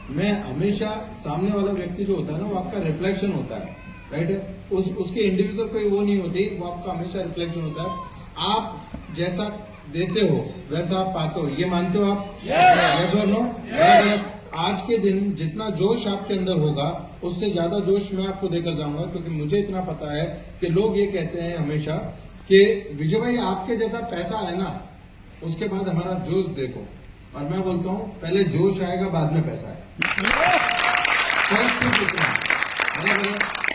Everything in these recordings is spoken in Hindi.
मैं हमेशा सामने वाला व्यक्ति जो होता है ना वो आपका रिफ्लेक्शन होता है, राइट है। उसके इंडिविजुअल कोई वो नहीं होती, वो आपका हमेशा रिफ्लेक्शन होता है। आप जैसा देते हो वैसा आप पाते हो, ये मानते हो आप? यस और नो? आज के दिन जितना जोश आपके अंदर होगा उससे ज्यादा जोश मैं आपको देकर जाऊंगा, क्योंकि मुझे इतना पता है कि लोग ये कहते हैं हमेशा कि विजय भाई आपके जैसा पैसा है ना उसके बाद हमारा जोश देखो, और मैं बोलता हूं पहले जोश आएगा बाद में पैसा आएगा। सिर्फ इतना,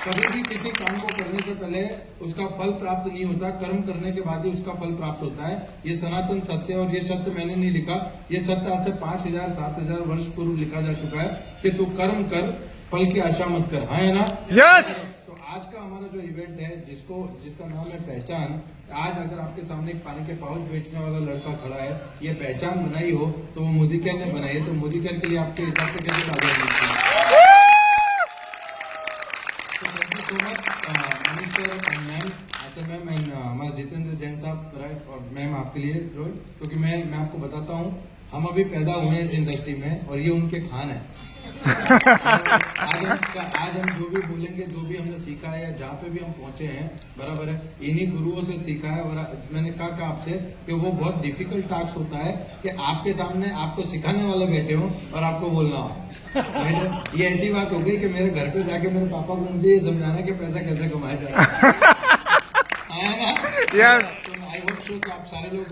कभी भी किसी काम को करने से पहले उसका फल प्राप्त नहीं होता, कर्म करने के बाद ही उसका फल प्राप्त होता है। ये सनातन सत्य है, और ये सत्य मैंने नहीं लिखा, ये सत्य आज से 5000 7000 वर्ष पूर्व लिखा जा चुका है कि तू कर्म कर, फल की आशा मत कर। हाँ है ना? यस। तो आज का हमारा जो इवेंट है जिसका नाम है पहचान, आज अगर आपके सामने एक पानी के पाउच बेचने वाला लड़का खड़ा है, ये पहचान बनाई हो तो वो मोदी केयर ने बनाई है, तो मोदी केयर के लिए आपके हिसाब से कैसे ताजा मिलती है? मैम, अच्छा मैम, हमारा जितेंद्र जैन साहब, राइट, और मैम आपके लिए रोल, क्योंकि मैं आपको बताता हूँ हम अभी पैदा हुए हैं इस इंडस्ट्री में और ये उनके खान है। आज हम जो भी बोलेंगे, जो भी हमने सीखा है या जहाँ पे भी हम पहुंचे हैं, बराबर है, इन्हीं गुरुओं से सीखा है। और मैंने कहा आपसे कि वो बहुत डिफिकल्ट टास्क होता है कि आपके सामने आपको सिखाने वाले बैठे हो और आपको बोलना हो। ये ऐसी बात हो गई कि मेरे घर पे जाके मेरे पापा को मुझे ये समझाना कि पैसा कैसे कमाया जाए। यस। तो आई होप सो कि आप सारे लोग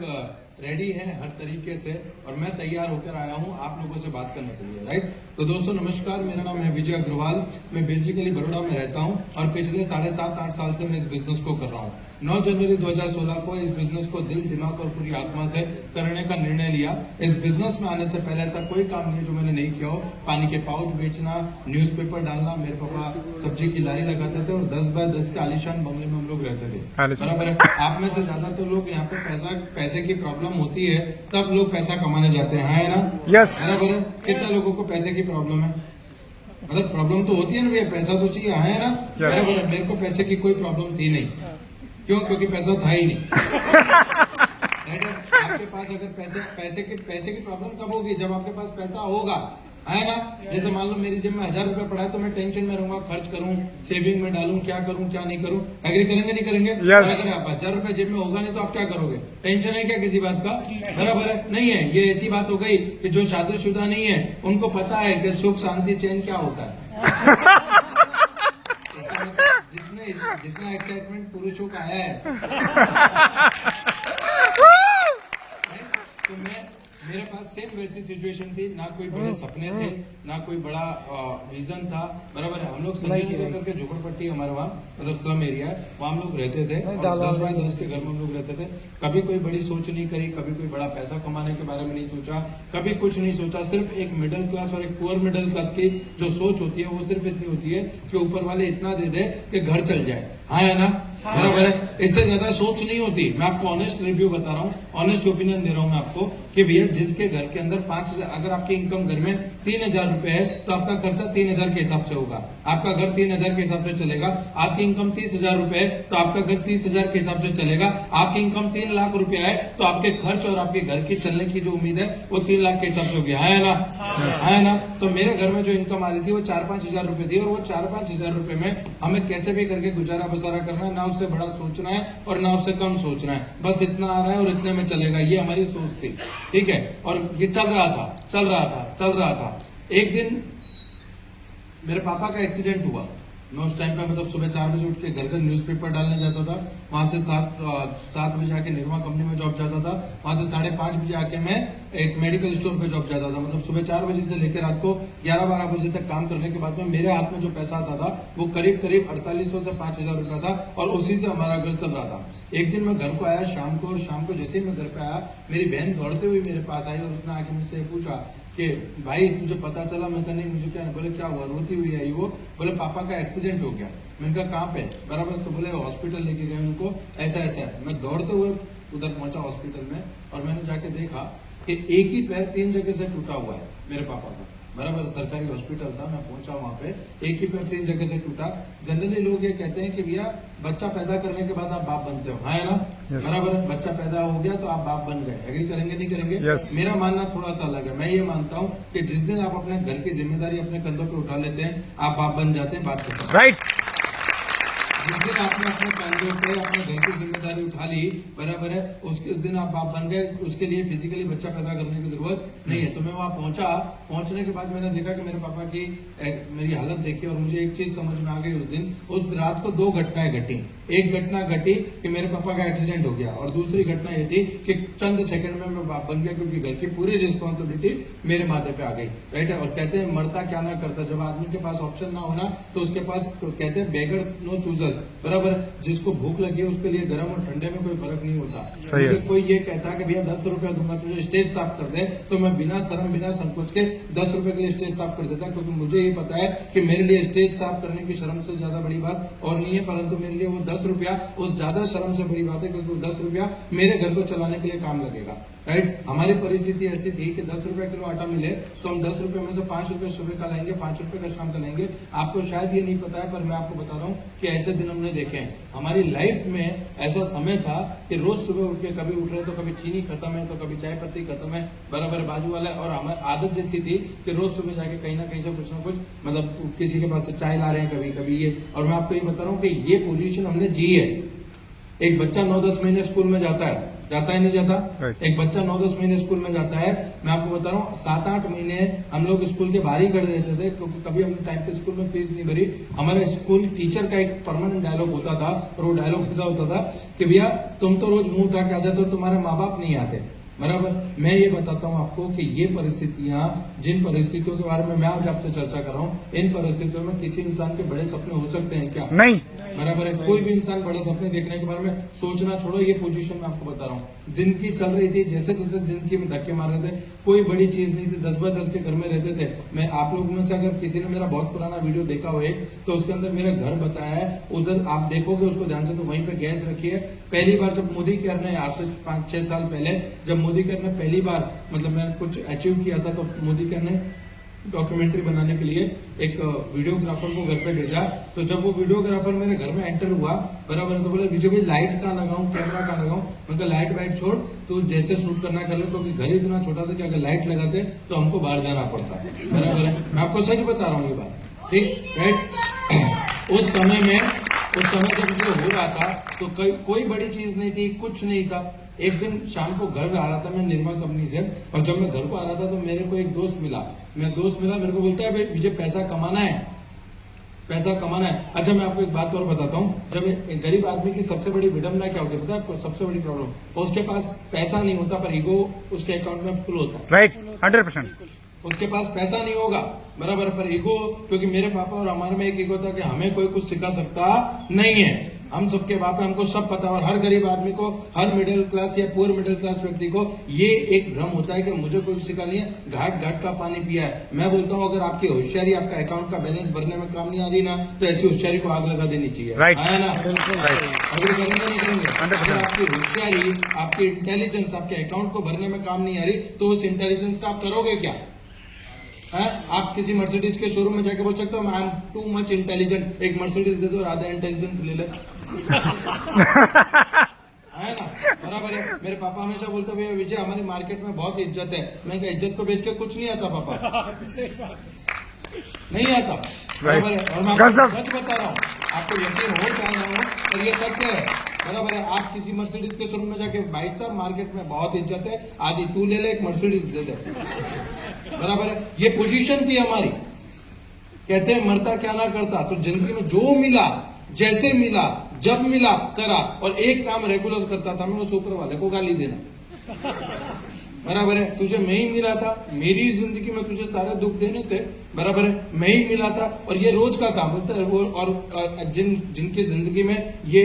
रेडी हैं हर तरीके से, और मैं तैयार होकर आया हूं आप लोगों से बात करने के लिए, राइट। तो दोस्तों नमस्कार, मेरा नाम है विजय अग्रवाल, मैं बेसिकली बड़ौदा में रहता हूं और पिछले 7.5-8 साल से मैं इस बिजनेस को कर रहा हूं। 9 जनवरी 2016 को इस बिजनेस को दिल, दिमाग और पूरी आत्मा से करने का निर्णय लिया। इस बिजनेस में आने से पहले ऐसा कोई काम नहीं जो मैंने नहीं किया हो। पानी के पाउच बेचना, न्यूज़पेपर डालना, मेरे पापा सब्जी की लारी लगाते थे और 10 बाय 10 के आलीशान बंगले में हम लोग रहते थे, बराबर है। आप में से ज्यादातर लोग यहाँ पे पैसे की प्रॉब्लम होती है तब लोग पैसा कमाने जाते हैं, है ना? यस। बराबर है। कितने लोगों को पैसे की प्रॉब्लम है? मतलब प्रॉब्लम तो होती है ना भैया, पैसा तो चाहिए, है ना? बराबर है। मेरे को पैसे की कोई प्रॉब्लम थी नहीं, क्यों? क्योंकि पैसा था ही नहीं। आपके पास अगर पैसे की प्रॉब्लम कब होगी? जब आपके पास पैसा होगा, है ना? जैसे मान लो मेरी जेब में 1000 रुपए पड़ा है तो मैं टेंशन में रहूंगा, खर्च करूं, सेविंग में डालूं, क्या करूं क्या नहीं करूं। एग्री करेंगे नहीं करेंगे? अगर आप 1000 रुपए जेब में होगा नहीं तो आप क्या करोगे? टेंशन है क्या किसी बात का? बराबर है, नहीं है। ये ऐसी बात हो गई कि जो शादीशुदा नहीं है उनको पता है कि सुख शांति चैन क्या होता है। जितना एक्साइटमेंट पुरुषों का है, तो मेरे पास सेम वैसी सिचुएशन थी। ना कोई बड़े सपने थे, ना कोई बड़ा विजन था, बराबर है। हम लोग संजय नगर करके झोपड़पट्टी हमारे वहाँ, मतलब स्लम एरिया है, वहाँ हम लोग रहते थे और 10 बाय 10 के घर में हम लोग रहते थे। कभी कोई बड़ी सोच नहीं करी, कभी कोई बड़ा पैसा कमाने के बारे में नहीं सोचा, कभी कुछ नहीं सोचा। सिर्फ एक मिडिल क्लास और एक पुअर मिडिल क्लास की जो सोच होती है वो सिर्फ इतनी होती है कि ऊपर वाले इतना दे दे कि घर चल जाए, हाँ है ना? बराबर है। इससे ज्यादा सोच नहीं होती। मैं आपको ऑनेस्ट रिव्यू बता रहा हूँ, ऑनेस्ट ओपिनियन दे रहा हूँ मैं आपको कि भैया जिसके घर के अंदर 5000, अगर आपकी इनकम घर में 3000 रुपए है तो आपका खर्चा 3000 के हिसाब से होगा, आपका घर 3000 के हिसाब से चलेगा। आपकी इनकम 30,000 रुपए है तो आपका घर 30,000 के हिसाब से चलेगा। आपकी इनकम 3 लाख रुपया है तो आपके खर्च और आपके घर की चलने की जो उम्मीद है वो 3 लाख के हिसाब से होगी, है ना? है ना? तो मेरे घर में जो इनकम आ रही थी वो 4-5 हजार रुपए थी, और वो 4-5 हजार रुपए में हमें कैसे भी करके गुजारा बसारा करना है, ना उससे बड़ा सोचना है और ना उससे कम सोचना है, बस इतना आ रहा है और इतने में चलेगा, ये हमारी सोच थी, ठीक है। और ये चल रहा था। एक दिन मेरे पापा का एक्सीडेंट हुआ। मैं उस टाइम पे मतलब सुबह 4 बजे उठ के घर न्यूज़पेपर डालने जाता था, वहां से 7 बजे आके निर्मा कंपनी में जॉब जाता था, वहां से 5:30 बजे आके मैं एक मेडिकल स्टोर पे जॉब जाता था। मतलब सुबह 4 बजे से लेकर रात को 11-12 बजे तक काम करने के बाद में मेरे हाथ में जो पैसा आता था वो करीब 4800 से 5000 रुपया था, और उसी से हमारा घर चल रहा था। एक दिन मैं घर को आया शाम को, और शाम को जैसे ही मैं घर पे आया मेरी बहन दौड़ते हुए मेरे पास आई और उसने आके मुझसे पूछा कि भाई तुझे पता चला? मैं कहा नहीं, मुझे क्या? बोले क्या हुआ? रोती हुई आई वो, बोले पापा का एक्सीडेंट हो गया। मैंने कहा कहाँ पे? बराबर, तो बोले हॉस्पिटल लेके गए उनको, ऐसा ऐसा। मैं दौड़ते हुए उधर पहुंचा हॉस्पिटल में और मैंने जाके देखा कि एक ही पैर 3 जगह से टूटा हुआ है मेरे पापा का। बराबर, सरकारी हॉस्पिटल था, मैं पहुंचा वहां पे, एक ही पैर 3 जगह से टूटा। जनरली लोग ये कहते हैं कि भैया बच्चा पैदा करने के बाद आप बाप बनते हो, है ना? बराबर, बच्चा पैदा हो गया तो आप बाप बन गए। एग्री करेंगे नहीं करेंगे? मेरा मानना थोड़ा सा अलग है। मैं ये मानता हूँ कि जिस दिन आप अपने घर की जिम्मेदारी अपने कंधों पे उठा लेते हैं, आप बाप बन जाते हैं। बात करते हैं राइट। जिस दिन आपने अपने कंधों पे अपने घर की जिम्मेदारी उठा ली, बराबर है, उसके दिन आप बाप बन गए। उसके लिए फिजिकली बच्चा पैदा करने की जरूरत नहीं है। तो मैं वहां पहुंचा, पहुंचने के बाद मैंने देखा कि मेरे पापा की मेरी हालत देखी और मुझे एक चीज समझ में आ गई। उस रात को 2 घटनाएं घटी। एक घटना घटी कि मेरे पापा का एक्सीडेंट हो गया और दूसरी घटना ये थी कि चंद सेकंड में मैं बाप बन गया, क्योंकि घर की पूरी रिस्पॉन्सिबिलिटी मेरे माथे पे आ गई। राइट है। और कहते हैं मरता क्या ना करता, जब आदमी के पास ऑप्शन ना होना तो उसके पास, तो कहते हैं बेगर्स नो चूजर्स, बराबर। जिसको भूख लगी है उसके लिए गर्म और ठंडे में कोई फर्क नहीं होता। मुझे कोई ये कहता कि भैया 10 रुपया दूंगा तुझे स्टेज साफ कर दे, तो मैं बिना शर्म बिना संकोच के 10 रुपए के लिए स्टेज साफ कर देता, क्योंकि मुझे ये पता है कि मेरे लिए स्टेज साफ करने की शर्म से ज्यादा बड़ी बात और नहीं है। परंतु मेरे लिए वो 10 रुपया उस ज्यादा शर्म से बड़ी बात है, क्योंकि वो 10 रुपया मेरे घर को चलाने के लिए काम लगेगा। राइट। हमारी परिस्थिति ऐसी थी कि 10 रुपए किलो आटा मिले तो हम 10 रुपए में से 5 रुपए सुबह का लाएंगे, 5 रुपए का शाम का लाएंगे। आपको शायद ये नहीं पता है, पर मैं आपको बता रहा हूँ कि ऐसे दिन हमने देखे हैं। हमारी लाइफ में ऐसा समय था कि रोज सुबह उठ के कभी उठ रहे तो कभी चीनी खत्म है, तो कभी चाय पत्ती खत्म है, बराबर बाजू वाला है। और हमारी आदत जैसी थी कि रोज सुबह जाके कहीं ना कहीं से कुछ ना कुछ, मतलब किसी के पास से चाय ला रहे हैं, कभी कभी ये। और मैं आपको ये बता रहा हूँ कि ये पोजीशन हमने जी है। एक बच्चा 9-10 महीने स्कूल में जाता है नहीं जाता? एक बच्चा 9-10 महीने स्कूल में जाता है। मैं आपको बता रहा हूँ 7-8 महीने हम लोग स्कूल के बाहर ही कर देते थे, क्योंकि कभी हमने टाइम पे स्कूल में फीस नहीं भरी। हमारे स्कूल टीचर का एक परमानेंट डायलॉग होता था, और वो डायलॉग ऐसा होता था कि भैया तुम तो रोज मुंह उठा के आ जाते हो, तुम्हारे माँ बाप नहीं आते, बराबर। मैं ये बताता हूँ आपको कि ये परिस्थितियां, जिन परिस्थितियों के बारे में मैं आज आपसे चर्चा कर रहा हूँ, इन परिस्थितियों में किसी इंसान के बड़े सपने हो सकते हैं क्या? नहीं। बराबर है। कोई भी इंसान बड़े सपने देखने के बारे में सोचना छोड़ो। ये पोजीशन मैं आपको बता रहा हूँ, जिंदगी चल रही थी जैसे तैसे जिंदगी में धक्के मार रहे थे, कोई बड़ी चीज नहीं थी। 10 बाय 10 के घर में रहते थे। मैं आप लोगों में से अगर किसी ने मेरा बहुत पुराना वीडियो देखा हो तो उसके अंदर मेरा घर बताया है, उधर आप देखोगे उसको ध्यान से, तो वहीं पे गैस रखी है। पहली बार जब मोदी केयर ने, आज से 5-6 साल पहले जब मोदी केयर ने पहली बार, मतलब मैंने कुछ अचीव किया था, तो मोदी केयर ने डॉक्यूमेंट्री बनाने के लिए एक वीडियोग्राफर को घर पे भेजा। तो जब वो वीडियोग्राफर मेरे घर में एंटर हुआ, बराबर, तो बोले विजय भाई लाइट कहाँ लगाऊं, कैमरा कहाँ लगाऊं? मैं लाइट वाइट छोड़, तू जैसे शूट करना कर ले, क्योंकि घर इतना छोटा था कि अगर लाइट लगाते तो हमको बाहर जाना पड़ता। बराबर है। मैं आपको सच बता रहा हूँ ये बात, ठीक राइट। उस समय जब ये हो रहा था तो कोई बड़ी चीज नहीं थी, कुछ नहीं था। एक दिन शाम को घर आ रहा था मैं निर्मा कंपनी से, और जब मैं घर को आ रहा था तो मेरे को एक दोस्त मिला। मेरे को बोलता है भाई मुझे पैसा कमाना है। अच्छा मैं आपको एक बात और बताता हूँ, जब एक गरीब आदमी की सबसे बड़ी विडंबना क्या होती है पता है आपको? सबसे बड़ी प्रॉब्लम, उसके पास पैसा नहीं होता पर ईगो उसके अकाउंट में फुल होता है। राइट, 100%। उसके पास पैसा नहीं होगा, बराबर, पर ईगो, क्योंकि मेरे पापा और हमारे में एक ईगो था कि हमें कोई कुछ सिखा सकता नहीं है। हम सबके बाप है, हमको सब पता है। और हर गरीब आदमी को, हर मिडिल क्लास या पुअर मिडिल क्लास व्यक्ति को ये एक भ्रम होता है कि मुझे कोई सिखा नहीं है, घाट घाट का पानी पिया है। मैं बोलता हूँ अगर आपकी होशियारी आपका अकाउंट का बैलेंस भरने में काम नहीं आ रही ना, तो ऐसी होशियारी को आग लगा देनी चाहिए। है ना? अगर करेंगे नहीं करेंगे, अगर आपकी होशियारी, आपकी इंटेलिजेंस आपके अकाउंट को भरने में काम नहीं आ रही, तो उस इंटेलिजेंस का आप करोगे क्या? है? आप किसी मर्सिडीज के शोरूम में जाके बोल सकते हो I am too much intelligent, एक मर्सिडीज दे दो, आधा इंटेलिजेंस ले ले। है ना? बराबर है। मेरे पापा हमेशा बोलते भैया विजय हमारी मार्केट में बहुत इज्जत है। मैं क्या इज्जत को बेच के कुछ नहीं आता पापा, नहीं आता, बराबर है। और मैं आपको सच बता रहा हूँ, आपको यकीन हो चाहे ना हो, पर ये सत्य है, बराबर है। आप किसी मर्सिडीज के शोरूम में जाके भाई साहब मार्केट में बहुत इज्जत है, आधी तू ले ले, एक मर्सिडीज दे दे, बराबर है। ये पोजीशन थी हमारी। कहते हैं मरता क्या ना करता, तो जिंदगी में जो मिला, जैसे मिला, जब मिला करा, और एक काम रेगुलर करता था मैं, उस ऊपर वाले को गाली देना। बराबर है। तुझे मैं ही मिला था, मेरी जिंदगी में तुझे सारे दुख देने थे, बराबर है, मैं ही मिला था। और ये रोज का काम होता है। वो और जिनकी जिंदगी में ये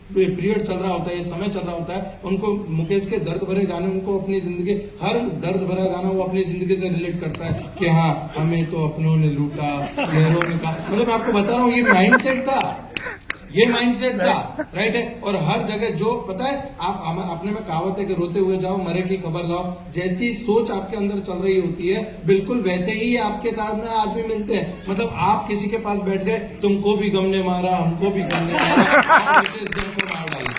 पीरियड चल रहा होता है, ये समय चल रहा होता है, उनको मुकेश के दर्द भरे गाने, उनको अपनी जिंदगी, हर दर्द भरा गाना वो अपनी जिंदगी से रिलेट करता है कि हाँ हमें तो अपनों ने लूटा, लहरों ने कहा। मतलब मैं आपको बता रहा हूँ ये माइंडसेट था, ये माइंडसेट था, राइट है। और हर जगह जो पता है, आप अपने में कहावत है कि रोते हुए जाओ मरे की खबर लाओ। जैसी सोच आपके अंदर चल रही होती है बिल्कुल वैसे ही आपके साथ में आदमी मिलते हैं। मतलब आप किसी के पास बैठ गए, तुमको भी गम ने मारा, हमको भी गम ने मारा, इस गम को मार डाला,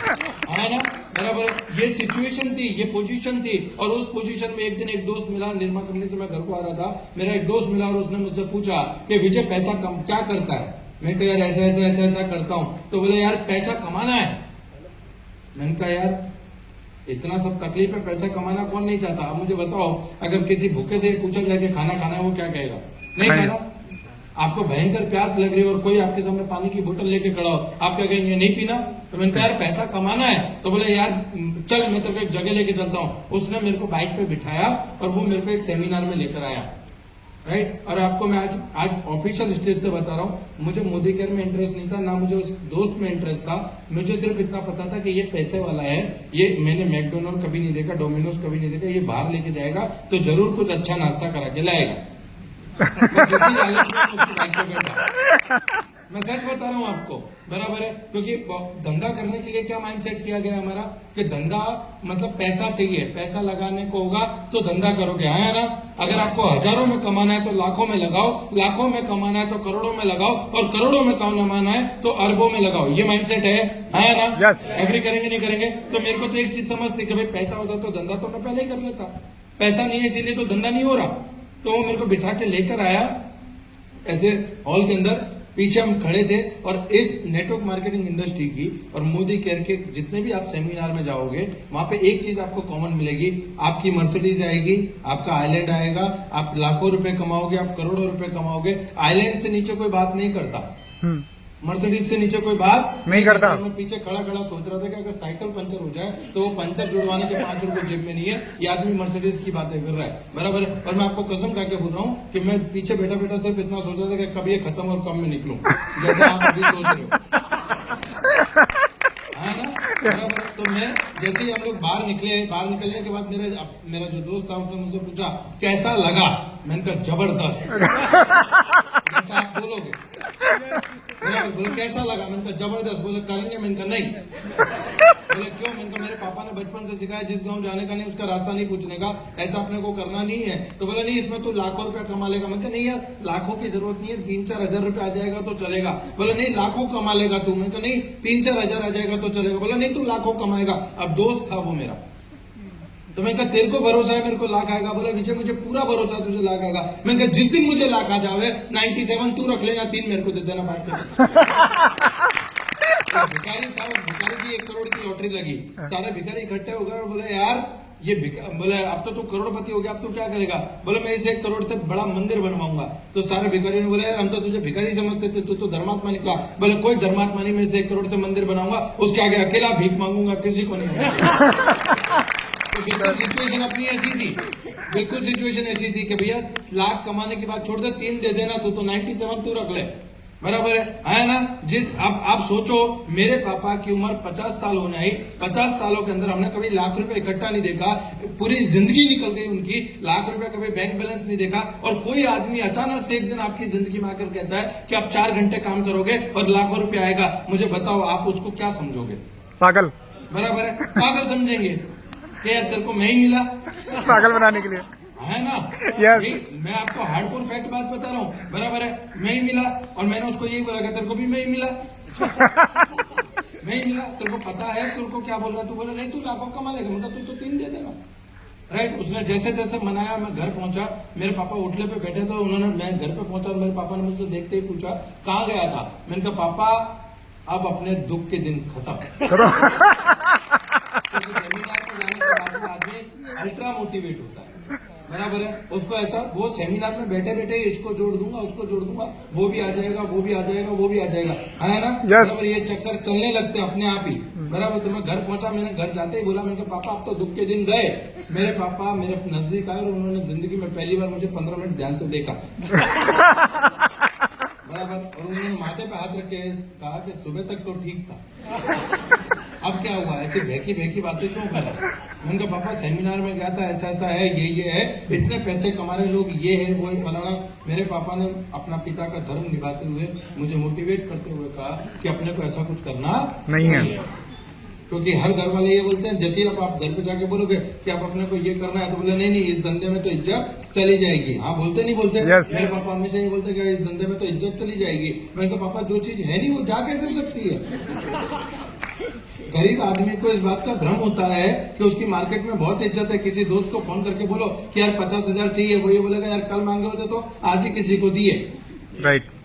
है ना, बराबर। ये सिचुएशन थी, ये पोजीशन थी। और उस पोजीशन में एक दिन एक दोस्त मिला, निर्मा कंपनी से मैं घर को आ रहा था, मेरा एक दोस्त मिला और उसने मुझसे पूछा कि विजय पैसा कम क्या करता है। मैं कहा यार ऐसा ऐसा ऐसा ऐसा करता हूं। तो बोले यार पैसा कमाना है। मैंने कहा यार इतना सब तकलीफ है, पैसा कमाना कौन नहीं चाहता। अब मुझे बताओ, अगर किसी भूखे से पूछा जाए कि खाना खाना है, वो क्या कहेगा, नहीं खाना। आपको भयंकर प्यास लग रही है और कोई आपके सामने पानी की बोतल लेके खड़ा हो, आप क्या कहेंगे, नहीं पीना। तो मैंने कहा यार पैसा कमाना है। तो बोले यार चल मैं तेरे को एक जगह लेके चलता हूँ। उसने मेरे को बाइक पे बिठाया और वो मेरे को एक सेमिनार में लेकर आया, राइट। और आपको मैं आज ऑफिशियल स्टेज से बता रहा हूँ, मुझे मोदी केयर में इंटरेस्ट नहीं था, ना मुझे उस दोस्त में इंटरेस्ट था। मुझे सिर्फ इतना पता था कि ये पैसे वाला है, ये मैंने मैकडोनल्ड कभी नहीं देखा, डोमिनोज कभी नहीं देखा, ये बाहर लेके जाएगा तो जरूर कुछ अच्छा नाश्ता करा के लाएगा। बस इसी लालच में उसकी बाइक पे बैठा। मैं सच बता रहा हूँ आपको, बराबर है। क्योंकि धंधा करने के लिए क्या माइंडसेट किया गया हमारा कि धंधा मतलब पैसा चाहिए, पैसा लगाने को होगा तो धंधा करोगे, है ना। अगर आपको हजारों में कमाना है तो लाखों में लगाओ, लाखों में कमाना है तो करोड़ों में लगाओ, और करोड़ों में कमाना है तो अरबों में लगाओ। ये माइंडसेट है ना। एग्री करेंगे नहीं करेंगे। तो मेरे को तो एक चीज समझती कि भाई पैसा होता तो धंधा तो मैं पहले ही कर लेता, पैसा नहीं है इसीलिए तो धंधा नहीं हो रहा। तो वो मेरे को बिठा के लेकर आया ऐसे हॉल के अंदर, पीछे हम खड़े थे। और इस नेटवर्क मार्केटिंग इंडस्ट्री की और मोदी केयर के जितने भी आप सेमिनार में जाओगे, वहां पे एक चीज आपको कॉमन मिलेगी, आपकी मर्सिडीज आएगी, आपका आइलैंड आएगा, आप लाखों रुपए कमाओगे, आप करोड़ों रुपए कमाओगे। आइलैंड से नीचे कोई बात नहीं करता, मर्सिडीज से नीचे कोई बात नहीं करता। मैं पीछे खड़ा खड़ा सोच रहा था कि अगर साइकिल पंचर हो जाए तो वो पंचर जुड़वाने के 5 रुपए जेब में नहीं है, ये आदमी मर्सिडीज की बातें कर रहा है, बराबर है। और मैं आपको कसम खा के बोल रहा हूँ कि मैं पीछे बैठा बैठा सिर्फ इतना सोच रहा था कि कब ये खत्म और कब मैं निकलूं, जैसे आप अभी सोच रहे हो, है ना, बराबर। तो मैं जैसे ही हम लोग बाहर निकलने के बाद मेरा जो दोस्त था उसने मुझसे पूछा कैसा लगा। मैंने कहा जबरदस्त। जैसा आप बोलोगे। बोले कैसा लगा। मैंने कहा जबरदस्त। बोले करेंगे। मैंने कहा नहीं। बोले क्यों। मैंने कहा मेरे पापा ने बचपन से सिखाया जिस गांव जाने का नहीं उसका रास्ता नहीं पूछने का, ऐसा अपने को करना नहीं है। तो बोले नहीं इसमें तू लाखों रुपया कमा लेगा। मैंने कहा नहीं यार लाखों की जरूरत नहीं है, 3-4 हजार रुपया आ जाएगा तो चलेगा। बोले नहीं लाखों कमा लेगा तू। मैंने कहा नहीं 3-4 हजार आ जाएगा तो चलेगा। बोला नहीं तू लाखों कमाएगा। अब दोस्त था वो मेरा, तो मैंने कहा तेरे को भरोसा है मेरे को लाख आएगा। बोला विजय मुझे पूरा भरोसा तुझे लाख आएगा। मैंने कहा जिस दिन मुझे लाख आ जावे 97 तू रख लेना, 3 मेरे को दे देना बात कर। भिखारी था, भिखारी की 1 करोड़ की लॉटरी लगी, सारे भिखारी इकट्ठे हो गए और बोले यार ये बोले अब तो तू करोड़पति हो गया, अब तू क्या करेगा। बोले मैं इसे 1 करोड़ से बड़ा मंदिर बनवाऊंगा। तो सारे भिखारी ने बोले यार हम तो तुझे भिखारी समझते थे, तू तो धर्मात्मा निकला। बोले कोई धर्मात्मा नहीं, मैं इसे 1 करोड़ से मंदिर बनाऊंगा, उसके आगे अकेला भीख मांगूंगा, किसी को नहीं। तो बिल्कुल सिचुएशन अपनी ऐसी थी, बिल्कुल सिचुएशन ऐसी थी कि भैया लाख कमाने की बात छोड़ दे, 3 दे देना तू, तो 97 तू रख ले, बराबर है ना। अब आप सोचो मेरे पापा की उम्र 50 साल होने आई, 50 सालों के अंदर हमने कभी लाख रुपए इकट्ठा नहीं देखा, पूरी जिंदगी निकल गई उनकी, लाख रुपए कभी बैंक बैलेंस नहीं देखा। और कोई आदमी अचानक से एक दिन आपकी जिंदगी में आकर कहता है कि आप 4 घंटे काम करोगे और लाखों रुपए आएगा। मुझे बताओ आप उसको क्या समझोगे, पागल, बराबर है, पागल समझेंगे कि यार तेरे को मैं ही मिला पागल बनाने के लिए, है ना। yes. मैं आपको हार्डकोर फैक्ट बात बता रहा हूँ, बराबर है, मैं ही मिला। और मैंने उसको यही बोला कि तेरे को भी मैं ही मिला। मैं ही मिला, तेरे को पता है तेरे को क्या बोल रहा है। तू बोला नहीं तू लाखों कमा लेगा। मतलब तू तो 3 दे देगा, राइट। उसने जैसे तैसे मनाया, मैं घर पहुंचा, मेरे पापा उठले पे बैठे थे, उन्होंने मैं घर पे पहुंचा, मेरे पापा ने मुझसे देखते ही पूछा कहाँ गया था। मैंने कहा पापा अब अपने दुख के दिन खत्म। सेमिनार में जाने के बाद आदमी अल्ट्रा मोटिवेट होता है, बराबर है। उसको ऐसा वो सेमिनार में बैठे बैठे इसको जोड़ दूंगा उसको जोड़ दूंगा, वो भी आ जाएगा वो भी आ जाएगा वो भी आ जाएगा, है ना, बराबर। ये चक्कर चलने लगते हैं अपने आप ही, बराबर। तो मैं घर पहुंचा, मैंने घर जाते ही बोला, मैंने कहा पापा अब तो दुख के दिन गए। मेरे पापा मेरे नजदीक आए और उन्होंने जिंदगी में पहली बार मुझे 15 मिनट ध्यान से देखा, बराबर। और उन्होंने माथे पे हाथ रख के कहा कि सुबह तक तो ठीक था, अब क्या हुआ, ऐसी भेकी भेकी बातें क्यों कर रहे। मैंने कहा पापा सेमिनार में गया था, ऐसा ऐसा है, ये है, इतने पैसे कमा रहे लोग, ये है वो है फलाना। मेरे पापा ने अपना पिता का धर्म निभाते हुए मुझे मोटिवेट करते हुए कहा कि अपने को ऐसा कुछ करना नहीं है। क्योंकि हर घर वाले ये बोलते हैं, जैसे आप घर पे जाके बोलोगे कि आप अपने को ये करना है तो बोले नहीं इस धंधे में तो इज्जत चली जाएगी। हाँ बोलते नहीं बोलते? yes. मेरे पापा हमेशा ये बोलते कि इस धंधे में तो इज्जत चली जाएगी। मैंने कहा पापा जो चीज है नहीं वो जा कैसे सकती है? गरीब आदमी को इस बात का भ्रम होता है कि उसकी मार्केट में बहुत इज्जत है। किसी दोस्त को फोन करके बोलो कि यार 50,000 चाहिए, वो ये बोलेगा यार कल मांगे होते तो आज ही किसी को दिए। राइट।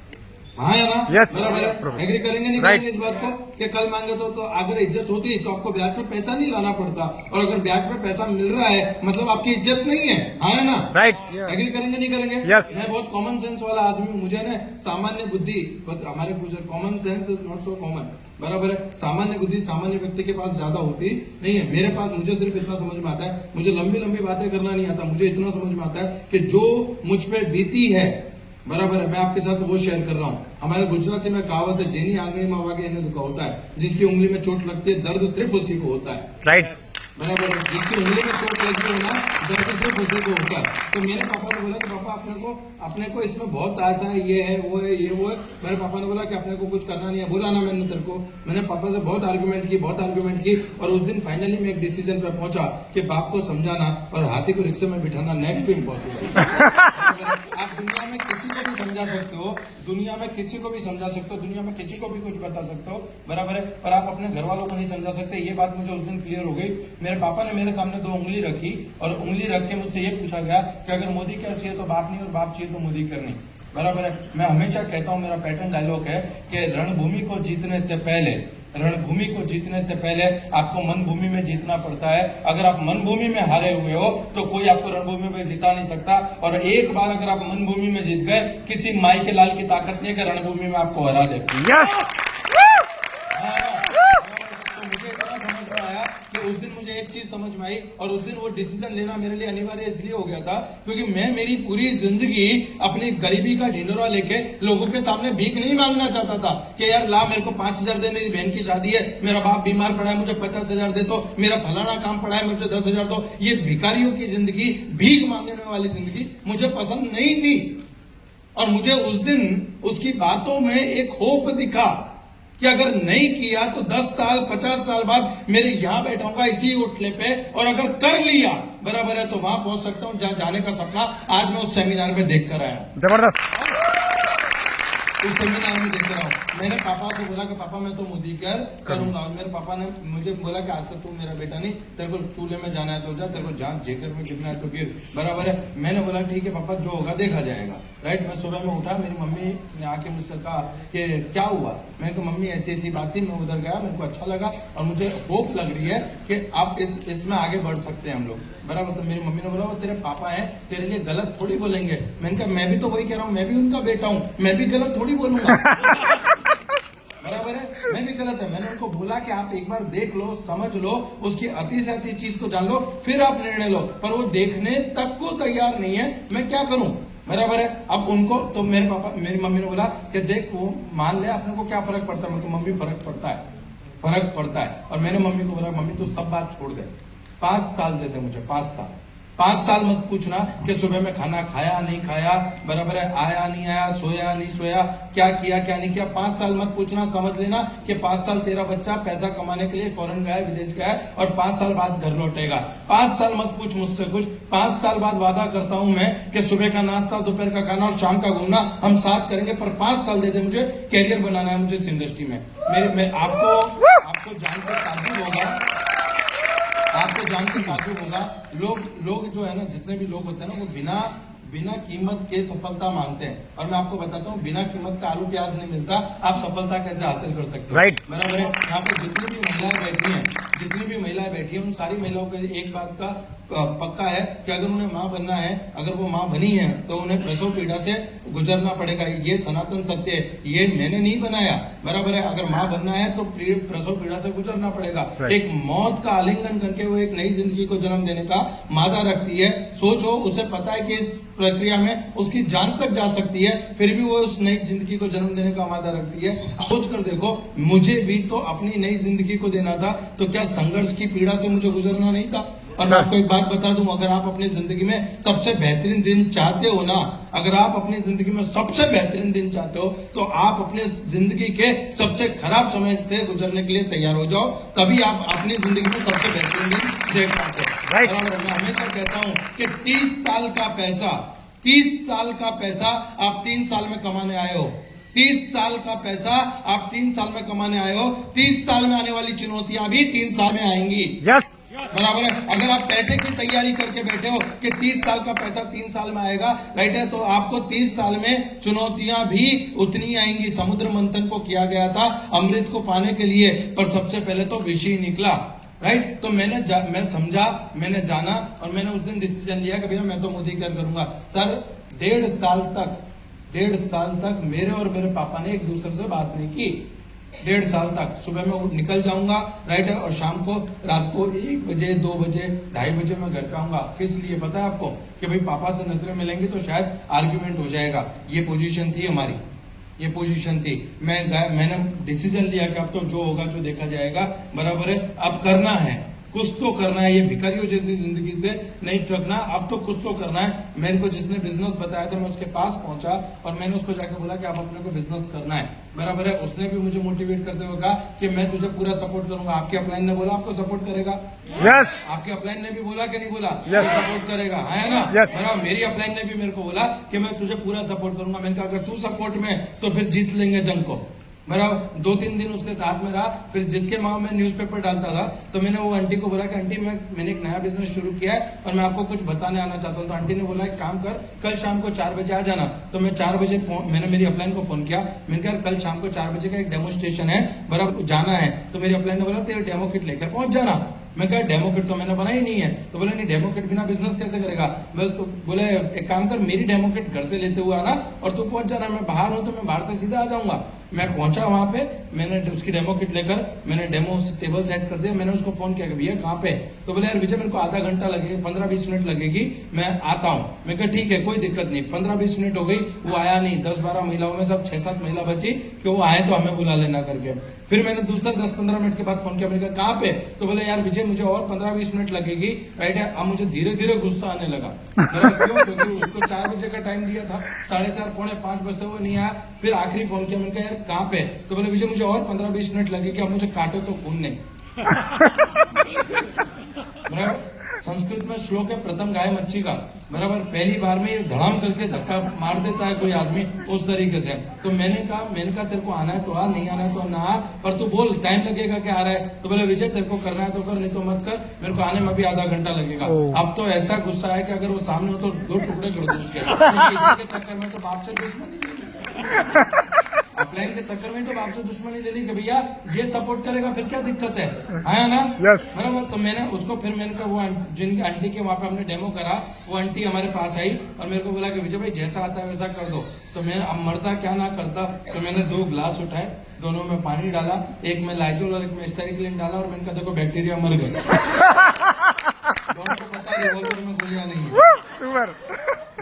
हाँ है ना? Yes. बराबर एग्री करेंगे नहीं करेंगे इस बात को कि कल मांगे तो अगर इज्जत होती तो आपको ब्याज पे पैसा नहीं लाना पड़ता, और अगर ब्याज पे पैसा मिल रहा है मतलब आपकी इज्जत नहीं है। हाँ है ना? राइट। एग्री करेंगे नहीं करेंगे? Yes. मैं बहुत कॉमन सेंस वाला आदमी हूँ। मुझे ना सामान्य बुद्धि, हमारे common sense is not so common, बराबर है। सामान्य बुद्धि सामान्य व्यक्ति के पास ज्यादा होती नहीं है। मेरे पास मुझे सिर्फ इतना समझ में आता है, मुझे लंबी लंबी बातें करना नहीं आता। मुझे इतना समझ में आता है कि जो मुझ पे बीती है, बराबर है, मैं आपके साथ वो शेयर कर रहा हूँ। हमारे गुजराती में कहावत है, जेनी आंगणी में वागे इन्हें दुखा होता है, जिसकी उंगली में चोट लगती है दर्द सिर्फ उसी को होता है। राइट। बराबर है, जिसकी उंगली में चोट लगी हो ना दर्द सिर्फ उसी को होता है। तो मेरे पापा ने बोला कि पापा अपने को इसमें बहुत आशा है, ये है वो है ये वो है। मेरे पापा ने बोला कि अपने को कुछ करना नहीं है। बोला ना मैंने तेरे को, मैंने पापा से बहुत आर्ग्यूमेंट की और उस दिन फाइनली मैं एक डिसीजन पे पहुंचा कि बाप को समझाना और हाथी को रिक्शे में बिठाना नेक्स्ट टू इम्पॉसिबल। आप दुनिया में किसी को भी समझा सकते हो, दुनिया में किसी को भी समझा सकते हो, दुनिया में किसी को भी कुछ बता सकते हो, बराबर है, पर आप अपने घर वालों को नहीं समझा सकते। ये बात मुझे उस दिन क्लियर हो गई। मेरे पापा ने मेरे सामने 2 उंगली रखी और उंगली रख के मुझसे ये पूछा गया कि अगर मोदी क्या चाहिए तो बाप नहीं और बाप चाहिए तो मोदी करनी, बराबर है। मैं हमेशा कहता हूँ, मेरा पैटर्न डायलॉग है कि रणभूमि को जीतने से पहले आपको मन भूमि में जीतना पड़ता है। अगर आप मन भूमि में हारे हुए हो तो कोई आपको रणभूमि में जिता नहीं सकता। और एक बार अगर आप मन भूमि में जीत गए, किसी माई के लाल की ताकत नहीं है कि रणभूमि में आपको हरा दे। यस। तो मुझे इतना समझ में आया कि उस दिन मुझे एक चीज समझ में आई, और उस दिन वो डिसीजन लेना मेरे लिए अनिवार्य इसलिए हो गया था क्योंकि मैं मेरी पूरी जिंदगी अपनी गरीबी का ढिंडोरा लेके लोगों के सामने भीख नहीं मांगना चाहता था कि यार ला मेरे को 5,000 दे, मेरी बहन की शादी है, मेरा बाप बीमार पड़ा है, मुझे 50,000 दे, तो मेरा फलाना काम पड़ा है, मुझे 10,000 दो। ये भिखारियों की जिंदगी, भीख मांगने वाली जिंदगी मुझे पसंद नहीं थी। और मुझे उस दिन उसकी बातों में एक होप दिखा कि अगर नहीं किया तो 10 साल 50 साल बाद मेरे यहां बैठा होगा इसी उठने पे, और अगर कर लिया, बराबर है, तो वहां पहुंच सकता हूं जहां जाने का सपना आज मैं उस सेमिनार में देख कर आया। जबरदस्त। उस सेमिनार में देख रहा हूँ। मैंने पापा को बोला कि पापा मैं तो मोदी करूंगा, और मेरे पापा ने मुझे बोला कि आज से तू मेरा बेटा नहीं, तेरे को चूल्हे में जाना है तो जा, तेरे को जांच जेकर में गिरना है तो गिर, बराबर है। मैंने बोला ठीक है पापा, जो होगा देखा जाएगा। राइट। मैं सुबह में उठा, मेरी मम्मी ने आके मुझसे कहा कि क्या हुआ। मैंने कहा मम्मी ऐसी ऐसी बात थी, मैं उधर गया, मेरे को अच्छा लगा और मुझे होप लग रही है कि आप इसमें आगे बढ़ सकते हैं हम लोग, बराबर। तो मेरी मम्मी ने बोला वो तेरे पापा हैं, तेरे लिए गलत थोड़ी बोलेंगे। मैंने कहा मैं भी तो वही कह रहा हूँ, मैं भी उनका बेटा हूँ, मैं भी गलत थोड़ी बोलूंगा, बराबर है, मैं भी गलत है। मैंने उनको बोला कि आप एक बार देख लो, समझ लो, उसकी अति से अति चीज को जान लो, फिर आप निर्णय लो। पर वो देखने तक को तैयार नहीं है, मैं क्या करूं, बराबर है। अब उनको तो मेरे मम्मी ने बोला कि देख वो मान ले, अपने को क्या फर्क पड़ता है। मैं तो मम्मी फर्क पड़ता है। और मैंने मम्मी को बोला मम्मी तू सब बात छोड़ दे, 5 साल दे दे मुझे, 5 साल मत पूछना कि सुबह में खाना खाया नहीं खाया, बराबर है, आया नहीं आया, सोया नहीं सोया, क्या किया क्या नहीं किया। 5 साल मत पूछना, समझ लेना कि 5 साल तेरा बच्चा पैसा कमाने के लिए फॉरेन गया है, विदेश गया है, और 5 साल बाद घर लौटेगा। 5 साल मत पूछ मुझसे कुछ। 5 साल बाद वादा करता हूं मैं कि सुबह का नाश्ता, दोपहर का खाना और शाम का घूमना हम साथ करेंगे, पर 5 साल दे दे मुझे, कैरियर बनाना है मुझे इस इंडस्ट्री में। आपको जानकर ताज्जुब होगा, लोग जो है ना, जितने भी लोग होते हैं ना, वो बिना कीमत के सफलता मांगते हैं। और मैं आपको बताता हूँ, बिना कीमत का आलू प्याज नहीं मिलता। आप सफलता कैसे हासिल कर सकते हो, राइट, बराबर है। यहाँ पे जितनी भी महिलाएं बैठी हैं, उन सारी महिलाओं को एक बात का पक्का है कि अगर उन्हें माँ बनना है, अगर वो माँ बनी है, तो उन्हें प्रसव पीड़ा से गुजरना पड़ेगा। ये सनातन सत्य है, ये मैंने नहीं बनाया, बराबर है। अगर माँ बनना है तो प्रसव पीड़ा से गुजरना पड़ेगा। एक मौत का आलिंगन करके वो एक नई जिंदगी को जन्म देने का मादा रखती है। सोचो, उसे पता है कि इस प्रक्रिया में उसकी जान तक जा सकती है, फिर भी वो उस नई जिंदगी को जन्म देने का वादा रखती है। सोच कर देखो, मुझे भी तो अपनी नई जिंदगी को देना था, तो क्या संघर्ष की पीड़ा से मुझे गुजरना नहीं था। और मैं आपको एक बात बता दूं, अगर आप अपनी जिंदगी में सबसे बेहतरीन दिन चाहते हो ना, अगर आप अपनी जिंदगी में सबसे बेहतरीन दिन चाहते हो तो आप अपने जिंदगी के सबसे खराब समय से गुजरने के लिए तैयार हो जाओ, तभी आप अपनी जिंदगी में सबसे बेहतरीन दिन देख पाते हो। Right. बराबर। मैं हमेशा कहता हूं कि 30 साल का पैसा आप 3 साल में कमाने आए हो। 30 साल का पैसा आप 3 साल में कमाने आए हो। 30 साल में आने वाली चुनौतियां भी 3 साल में आएंगी। यस बराबर है। अगर आप पैसे की तैयारी करके बैठे हो कि 30 साल का पैसा 3 साल में आएगा, राइट है, तो आपको 30 साल में चुनौतियां भी उतनी आएंगी। समुद्र मंथन को किया गया था अमृत को पाने के लिए, पर सबसे पहले तो विष ही निकला, राइट। तो मैं समझा, मैंने जाना और मैंने उस दिन डिसीजन लिया कि भैया मैं तो मोदी केयर करूंगा। सर 1.5 साल तक मेरे और मेरे पापा ने एक दूसरे से बात नहीं की। 1.5 साल तक सुबह में निकल जाऊंगा, राइट है, और शाम को रात को 1 बजे 2 बजे 2:30 बजे मैं घर पे आऊंगा। किस लिए पता है आपको? कि भाई पापा से नजरें मिलेंगी तो शायद आर्ग्यूमेंट हो जाएगा। ये पोजीशन थी हमारी, ये पोजीशन थी। मैंने डिसीजन लिया कि अब तो जो होगा जो देखा जाएगा, बराबर है। अब करना है, कुछ तो करना है। ये भिखारियों जैसी जिंदगी से नहीं ठगना, अब तो कुछ तो करना है। मेरे को जिसने बिजनेस बताया था मैं उसके पास पहुंचा और मैंने उसको जाकर बोला कि आप अपने को बिजनेस करना है, बराबर है। उसने भी मुझे मोटिवेट करते हुए कहा कि मैं तुझे पूरा सपोर्ट करूंगा। आपके अपलाइन ने बोला आपको सपोर्ट करेगा? यस आपके अपलाइन ने भी बोला कि नहीं बोला? Yes. सपोर्ट करेगा, है ना? Yes. बराबर। मेरी अपलाइन ने भी मेरे को बोला कि मैं तुझे पूरा सपोर्ट करूंगा। मैंने कहा अगर तू सपोर्ट में तो फिर जीत लेंगे जंग को। मेरा 2-3 दिन उसके साथ में रहा। फिर जिसके माँ में न्यूज़पेपर डालता था तो मैंने वो आंटी को बोला कि आंटी मैंने एक नया बिजनेस शुरू किया है और मैं आपको कुछ बताने आना चाहता हूँ। तो आंटी ने बोला एक काम कर, कल शाम को 4 बजे आ जाना। तो मैं 4 बजे मैंने मेरी अपलाइन को फोन किया। मैंने कहा कल शाम को 4 बजे का एक डेमोस्ट्रेशन है, बराबर, जाना है। तो मेरी अपलाइन ने बोला तेरे डेमो किट लेकर पहुंच जाना। मैं कहा डेमो किट तो मैंने बनाई नहीं है। तो बोले नहीं डेमो किट बिना बिजनेस कैसे करेगा? तो बोले एक काम कर, मेरी डेमो किट घर से लेते हुए आना और तू पहुंच जाना। मैं बाहर हूं तो मैं बाहर से सीधा आ जाऊंगा। मैं पहुंचा वहां पे, मैंने उसकी डेमो किट लेकर मैंने डेमो टेबल सेट कर दिया। मैंने उसको फोन किया कि भैया कहाँ पे? तो बोले यार विजय मेरे को आधा घंटा लगेगा, 15-20 मिनट लगेगी, मैं आता हूँ। मैं कहा ठीक है कोई दिक्कत नहीं। 15-20 मिनट हो गई, वो आया नहीं। 10-12 महिलाओं में सब 6-7 महिला बची कि वो आए तो हमें बुला लेना करके। फिर मैंने दूसरा 10-15 मिनट के बाद फोन किया। मैंने कहा कहाँ पे? तो बोले यार विजय मुझे और 15-20 मिनट लगेगी, राइट है। अब मुझे धीरे धीरे गुस्सा आने लगा। क्यों? क्योंकि उसको 4 बजे का टाइम दिया था, 4:30 पौने 5 बजते हुए नहीं आया। फिर आखिरी फोन किया, मैंने कहा यार कहाँ पे? तो बोले विजय मुझे और 15-20 मिनट लगेगी, अब मुझे काटो तो खून नहीं। बराबर। संस्कृत में श्लोक है प्रथम गाय मच्छी का, बराबर। पहली बार में ये धड़ाम करके धक्का मार देता है कोई आदमी, उस तरीके से। तो मैंने कहा तेरे को आना है तो आ, नहीं आना है तो ना आ, पर तू बोल टाइम लगेगा क्या आ रहा है? तो बोले विजय तेरे को करना है तो कर, नहीं तो मत कर, मेरे को आने में भी आधा घंटा लगेगा। अब तो ऐसा गुस्सा है कि अगर वो सामने हो तो 2 टुकड़े कर दूं उसके। इसी के चक्कर में तो बाप से दुश्मनी, अपलाइन के चक्कर में तो बाप से दुश्मनी ले ली कि भैया ये सपोर्ट करेगा फिर क्या दिक्कत है, आया ना? Yes. बराबर। तो मैंने उसको फिर मैंने कहा वो जिन आंटी के वहां पे हमने डेमो करा, वो आंटी हमारे पास आई और मेरे को बोला कि विजय भाई जैसा आता है वैसा कर दो। तो मैं अब मरता क्या ना करता। तो मैंने 2 ग्लास उठाए, दोनों में पानी डाला, एक में लाइजोल और एक में स्टेरिक्लिन डाला और मैंने कहा देखो बैक्टीरिया मर गए। दोनों को पता है रिवॉल्वर में गोलियां नहीं है। सुपर।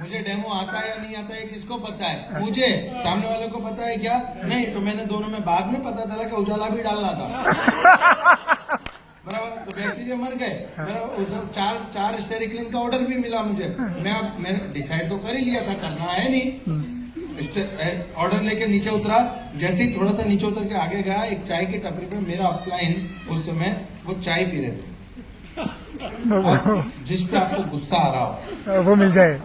मुझे डेमो आता है या नहीं आता है किसको पता है? मुझे, सामने वाले को पता है क्या? नहीं। तो मैंने दोनों में बाद में पता चला कि उजाला भी डालना था, बराबर। तो बैक्टीरिया मर गए, बराबर। 4 स्टेरिक्लिन का ऑर्डर भी मिला मुझे। मैंने डिसाइड तो कर ही लिया था, करना है नहीं। ऑर्डर लेके नीचे उतरा, जैसे ही थोड़ा सा नीचे उतर के आगे गया, एक चाय की टपरी पे मेरा अपलाइन उस समय वो चाय पी रहे थे। जिस पे आपको गुस्सा आ रहा हो वो मिल जाए,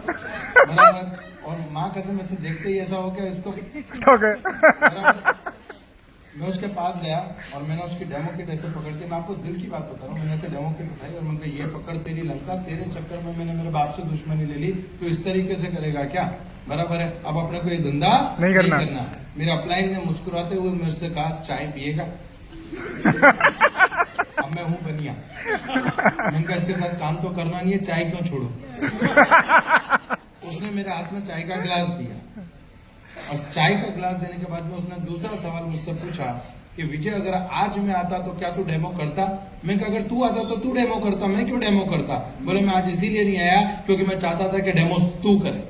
बराबर। और माँ कसम ऐसे देखते ही ऐसा हो गया इसको, मैं उसके पास गया और मैंने उसकी डेमो किट ऐसे पकड़ के, मैं आपको दिल की बात बता रहा हूँ, मैंने ऐसे डेमो किट उठाई और मैंने कहा ये पकड़ तेरी लंका, तेरे चक्कर में मैंने मेरे बाप से दुश्मनी ले ली, तो इस तरीके से करेगा क्या? बराबर है। अब अपने को ये धंधा नहीं करना। मेरे अपलाइन ने मुस्कुराते हुए मुझसे कहा चाय पिएगा? अब मैं हूं बनिया, मैंने कहा इसके साथ काम तो करना नहीं है, चाय क्यों छोड़ू? उसने मेरे हाथ में चाय का गिलास दिया और चाय का गिलास देने के बाद में उसने दूसरा सवाल मुझसे पूछा कि विजय अगर आज मैं आता तो क्या तू डेमो करता? मैं कहा अगर तू आता तो तू डेमो करता, मैं क्यों डेमो करता? बोले मैं आज इसीलिए नहीं आया क्योंकि मैं चाहता था कि डेमो तू करे।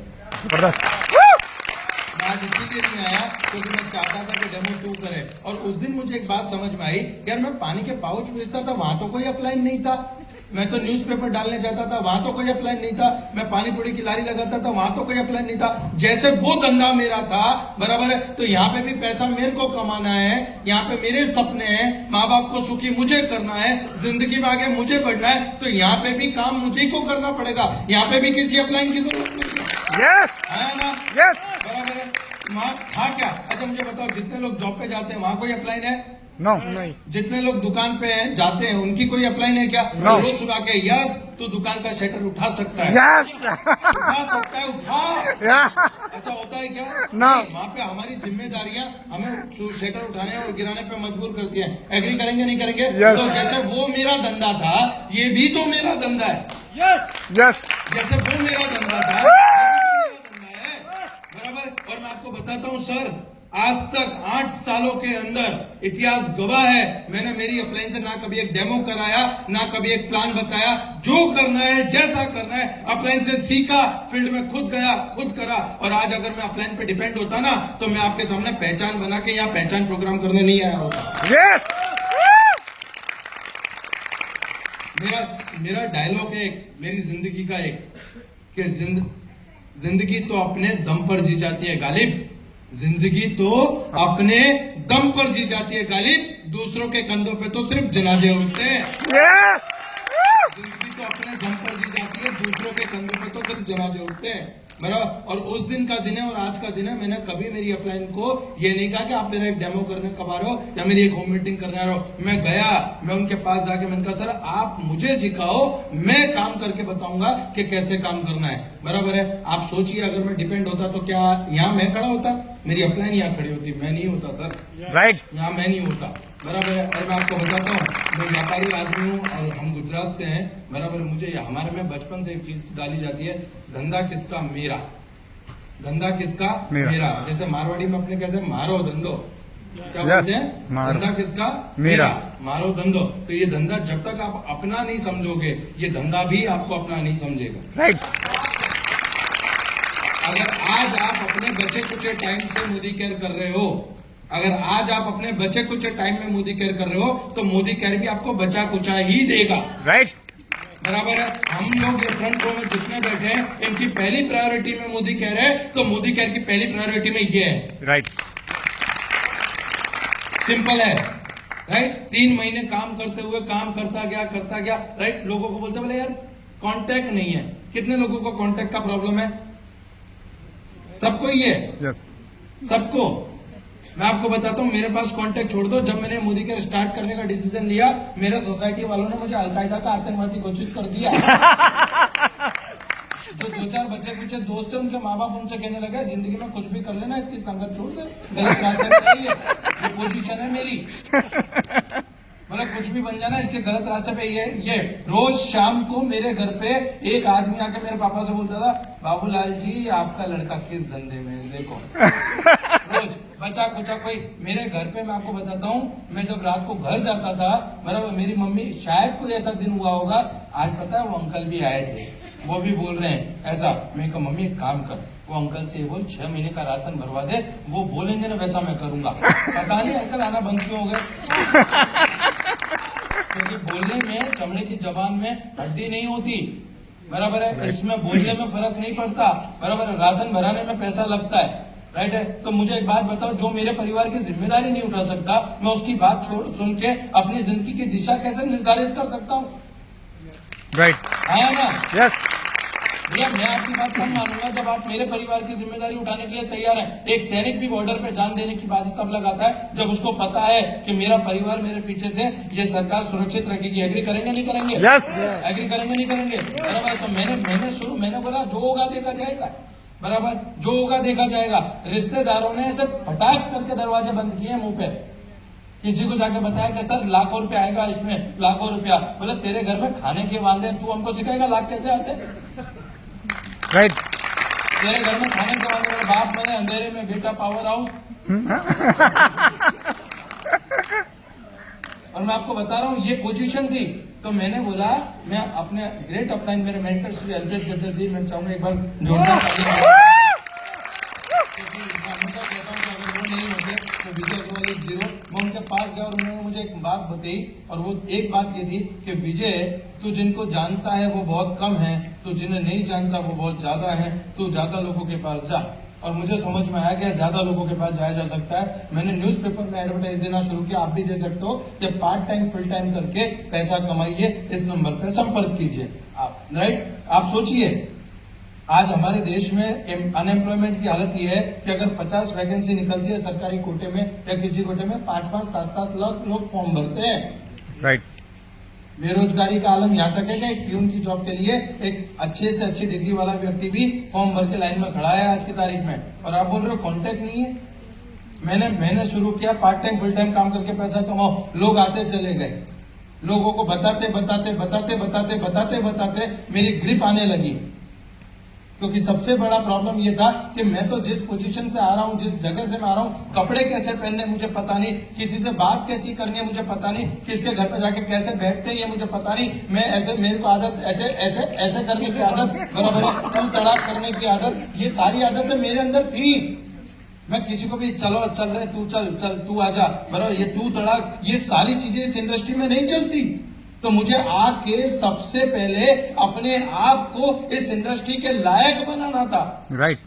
मैं आज इसीलिए नहीं आया क्योंकि मैं चाहता था कि डेमो तू करे। और उस दिन मुझे एक बात समझ में आई, यार मैं पानी के पाउच बेचता था, वहां तो कोई अपलाइन नहीं था, मैं तो न्यूज़पेपर डालने जाता था, वहां तो कोई अप्लाइन नहीं था। मैं पानी पूरी की लारी लगाता था, वहां तो कोई अप्लाइन नहीं था। जैसे वो धंधा मेरा था, बराबर है, तो यहाँ पे भी पैसा मेरे को कमाना है, यहाँ पे मेरे सपने हैं, माँ बाप को सुखी मुझे करना है, जिंदगी में आगे मुझे बढ़ना है, तो यहाँ पे भी काम मुझे को करना पड़ेगा। यहाँ पे भी किसी अप्लाइन की जरूरत नहीं यस है ना, यस बराबर है। वहाँ था क्या? अच्छा मुझे बताओ, जितने लोग जॉब पे जाते हैं वहां कोई अप्लाइन है? नो नहीं जितने लोग दुकान पे हैं जाते हैं उनकी कोई अप्लाइन है क्या? No. रोज सुबह के यस तू दुकान का शटर उठा सकता है, यस उठा सकता है, उठा। ऐसा होता है क्या? No. वहाँ पे हमारी जिम्मेदारियां हमें शटर उठाने और गिराने पे मजबूर करती है। एग्री करेंगे नहीं करेंगे? Yes. तो जैसे वो मेरा धंधा था, ये भी तो मेरा धंधा है। यस जैसे वो मेरा धंधा था, ये भी तो मेरा धंधा है, बराबर। और मैं आपको बताता हूँ सर, आज तक 8 सालों के अंदर इतिहास गवाह है, मैंने मेरी अपलाइन से ना कभी एक डेमो कराया, ना कभी एक प्लान बताया। जो करना है, जैसा करना है, अपलाइन से सीखा, फील्ड में खुद गया, खुद करा। और आज अगर मैं अपलाइन पे डिपेंड होता ना, तो मैं आपके सामने पहचान बना के यहाँ पहचान प्रोग्राम करने नहीं आया होता। यस मेरा डायलॉग है एक, मेरी जिंदगी का एक, कि जिंदगी तो अपने दम पर जी जाती है गालिब, जिंदगी तो अपने दम पर जी जाती है गालिब, दूसरों के कंधों पे तो सिर्फ जनाजे उठते हैं। यस जिंदगी तो अपने दम पर जी जाती है, दूसरों के कंधों पे तो सिर्फ जनाजे उठते हैं, बराबर। और उस दिन का दिन है और आज का दिन है। मैंने कभी मेरी अपलाइन को ये नहीं कहा कि आप मेरा एक डेमो करने कब आ रहे हो या मेरी एक होम मीटिंग करने आ रहे हो। मैं गया, मैं उनके पास जाके मैंने कहा सर आप मुझे सिखाओ, मैं काम करके बताऊंगा कि कैसे काम करना है, बराबर है। आप सोचिए अगर मैं डिपेंड होता तो क्या यहाँ मैं खड़ा होता? मेरी अपलाइन यहाँ खड़ी होती, मैं नहीं होता सर, राइट यहाँ मैं नहीं होता, बराबर है। और मैं आपको बताता हूँ, मैं व्यापारी आदमी हूँ और हम गुजरात से हैं, बराबर। मुझे हमारे में बचपन से एक चीज डाली जाती है, धंधा किसका? मेरा। धंधा किसका? मेरा। जैसे मारवाड़ी में अपने कहते हैं मारो धंधो, क्या बोलते हैं? धंधा किसका? मेरा। मारो धंधो। तो ये धंधा जब तक आप अपना नहीं समझोगे, ये धंधा भी आपको अपना नहीं समझेगा, राइट अगर आज आप अपने बचे कुछ टाइम से मोदी केयर कर रहे हो, अगर आज आप अपने बचे कुछ टाइम में मोदी केयर कर रहे हो, तो मोदी केयर भी आपको बचा कुचा ही देगा, राइट बराबर है। हम लोग ये फ्रंट रो में जितने बैठे हैं, इनकी पहली प्रायोरिटी में मोदी केयर है, तो मोदी केयर की पहली प्रायोरिटी में ये है, राइट सिंपल है, राइट। 3 महीने काम करते हुए काम करता गया, राइट। लोगों को बोलते बोले यार कांटेक्ट नहीं है। कितने लोगों को कांटेक्ट का प्रॉब्लम है? सबको ही है, यस सबको। मैं आपको बताता हूँ, मेरे पास कांटेक्ट छोड़ दो, जब मैंने मोदी केयर स्टार्ट करने का डिसीजन लिया, मेरे सोसाइटी वालों ने मुझे अलकायदा का आतंकवादी घोषित कर दिया। जो 2-4 बच्चे कुछ दोस्त है, उनके माँ बाप उनसे कहने लगे जिंदगी में कुछ भी कर लेना, इसकी संगत छोड़ दे, गलत रास्ते पे नहीं है, ये पोजीशन है मेरी, मतलब कुछ भी बन जाना, इसके गलत रास्ते पे ये। रोज शाम को मेरे घर पे एक आदमी आके मेरे पापा से बोलता था, बाबूलाल जी आपका लड़का किस धंधे में है, देखो। रोज बचा कुचा कोई मेरे घर पे, मैं आपको बताता हूँ, मैं जब रात को घर जाता था, बराबर, मेरी मम्मी, शायद कोई ऐसा दिन हुआ होगा, आज पता है वो अंकल भी आए थे, वो भी बोल रहे हैं ऐसा। मैं कहा मम्मी एक काम कर, वो अंकल से ये बोल 6 महीने का राशन भरवा दे, वो बोलेंगे ना वैसा मैं करूंगा। पता नहीं अंकल आना बंद क्यों हो गए, क्योंकि बोलने में, चमड़े की जबान में हड्डी नहीं होती, बराबर है, इसमें बोलने में फर्क नहीं पड़ता, बराबर है, राशन भराने में पैसा लगता है, राइट है। तो मुझे एक बात बताओ, जो मेरे परिवार की जिम्मेदारी नहीं उठा सकता, मैं उसकी बात सुन के अपनी जिंदगी की दिशा कैसे निर्धारित कर सकता हूँ? राइट है ना? यस भैया मैं आपकी बात कम मानूंगा जब आप मेरे परिवार की जिम्मेदारी उठाने के लिए तैयार हैं। एक सैनिक भी बॉर्डर पे जान देने की बाजी तब लगाता है जब उसको पता है कि मेरा परिवार मेरे पीछे से, ये सरकार सुरक्षित रखेगी। एग्री करेंगे नहीं करेंगे? यस एग्री करेंगे नहीं करेंगे? बराबर। तो मैंने बोला जो होगा देखा जाएगा, बराबर, जो होगा देखा जाएगा। रिश्तेदारों ने ऐसे फटाक करके दरवाजे बंद किए मुंह पे, किसी को जाके बताया कि सर लाखों रुपया आएगा इसमें, लाखों रुपया। बोले तेरे घर में खाने के वादे, तू हमको सिखाएगा लाख कैसे आते? राइट तेरे घर में खाने के वादे, मेरे बाप मैंने अंधेरे में बेटा पावर हाउस। और मैं आपको बता रहा हूँ ये पोजीशन थी, तो मैंने बोला मैं अपने ग्रेट अपलाइन, मेरे मेंटर श्री अल्पेश गज्जर जी, मैं चाहूंगा एक बार जोरदार ताली। क्योंकि मैं हमेशा कहता हूँ कि अगर नहीं होते तो विजय अग्रवाल इज जीरो। मैं उनके पास गया और उन्होंने मुझे एक बात बताई, और वो एक बात ये थी कि विजय, तू जिनको जानता है वो बहुत कम है, तू जिन्हें नहीं जानता वो बहुत ज्यादा है, तू ज्यादा लोगों के पास जा। और मुझे समझ में आया कि ज्यादा लोगों के पास जाया जा सकता है। मैंने न्यूज़पेपर में एडवर्टाइज देना शुरू किया, आप भी दे सकते हो, कि पार्ट टाइम फुल टाइम करके पैसा कमाइए, इस नंबर पे संपर्क कीजिए आप। राइट, आप सोचिए आज हमारे देश में अनएम्प्लॉयमेंट की हालत ये है कि अगर 50 वैकेंसी निकलती है सरकारी कोटे में या किसी कोटे में, 5-5, 7-7 लाख लोग फॉर्म भरते हैं। राइट। बेरोजगारी का आलम यहाँ तक है कि एक प्यून की जॉब के लिए एक अच्छे से अच्छी डिग्री वाला व्यक्ति भी फॉर्म भर के लाइन में खड़ा है आज की तारीख में, और आप बोल रहे हो कॉन्टेक्ट नहीं है। मैंने शुरू किया पार्ट टाइम फुल टाइम काम करके पैसा कमाओ, लोग आते चले गए, लोगों को बताते मेरी ग्रिप आने लगी। क्योंकि सबसे बड़ा प्रॉब्लम ये था कि मैं तो जिस पोजीशन से आ रहा हूँ, जिस जगह से मैं आ रहा हूँ, कपड़े कैसे पहनने मुझे पता नहीं, किसी से बात कैसी करनी है मुझे पता नहीं, किसके घर पे जाके कैसे बैठते हैं ये मुझे पता नहीं। मैं ऐसे, मेरे को आदत ऐसे करने की आदत, बराबर तू तड़ाक करने की आदत, ये सारी आदतें मेरे अंदर थी। मैं किसी को भी चलो चल रहे, तू चल तू आजा, बराबर ये तू तड़ाक, ये सारी चीजें इस इंडस्ट्री में नहीं चलती। तो मुझे आके सबसे पहले अपने आप को इस इंडस्ट्री के लायक बनाना था। राइट।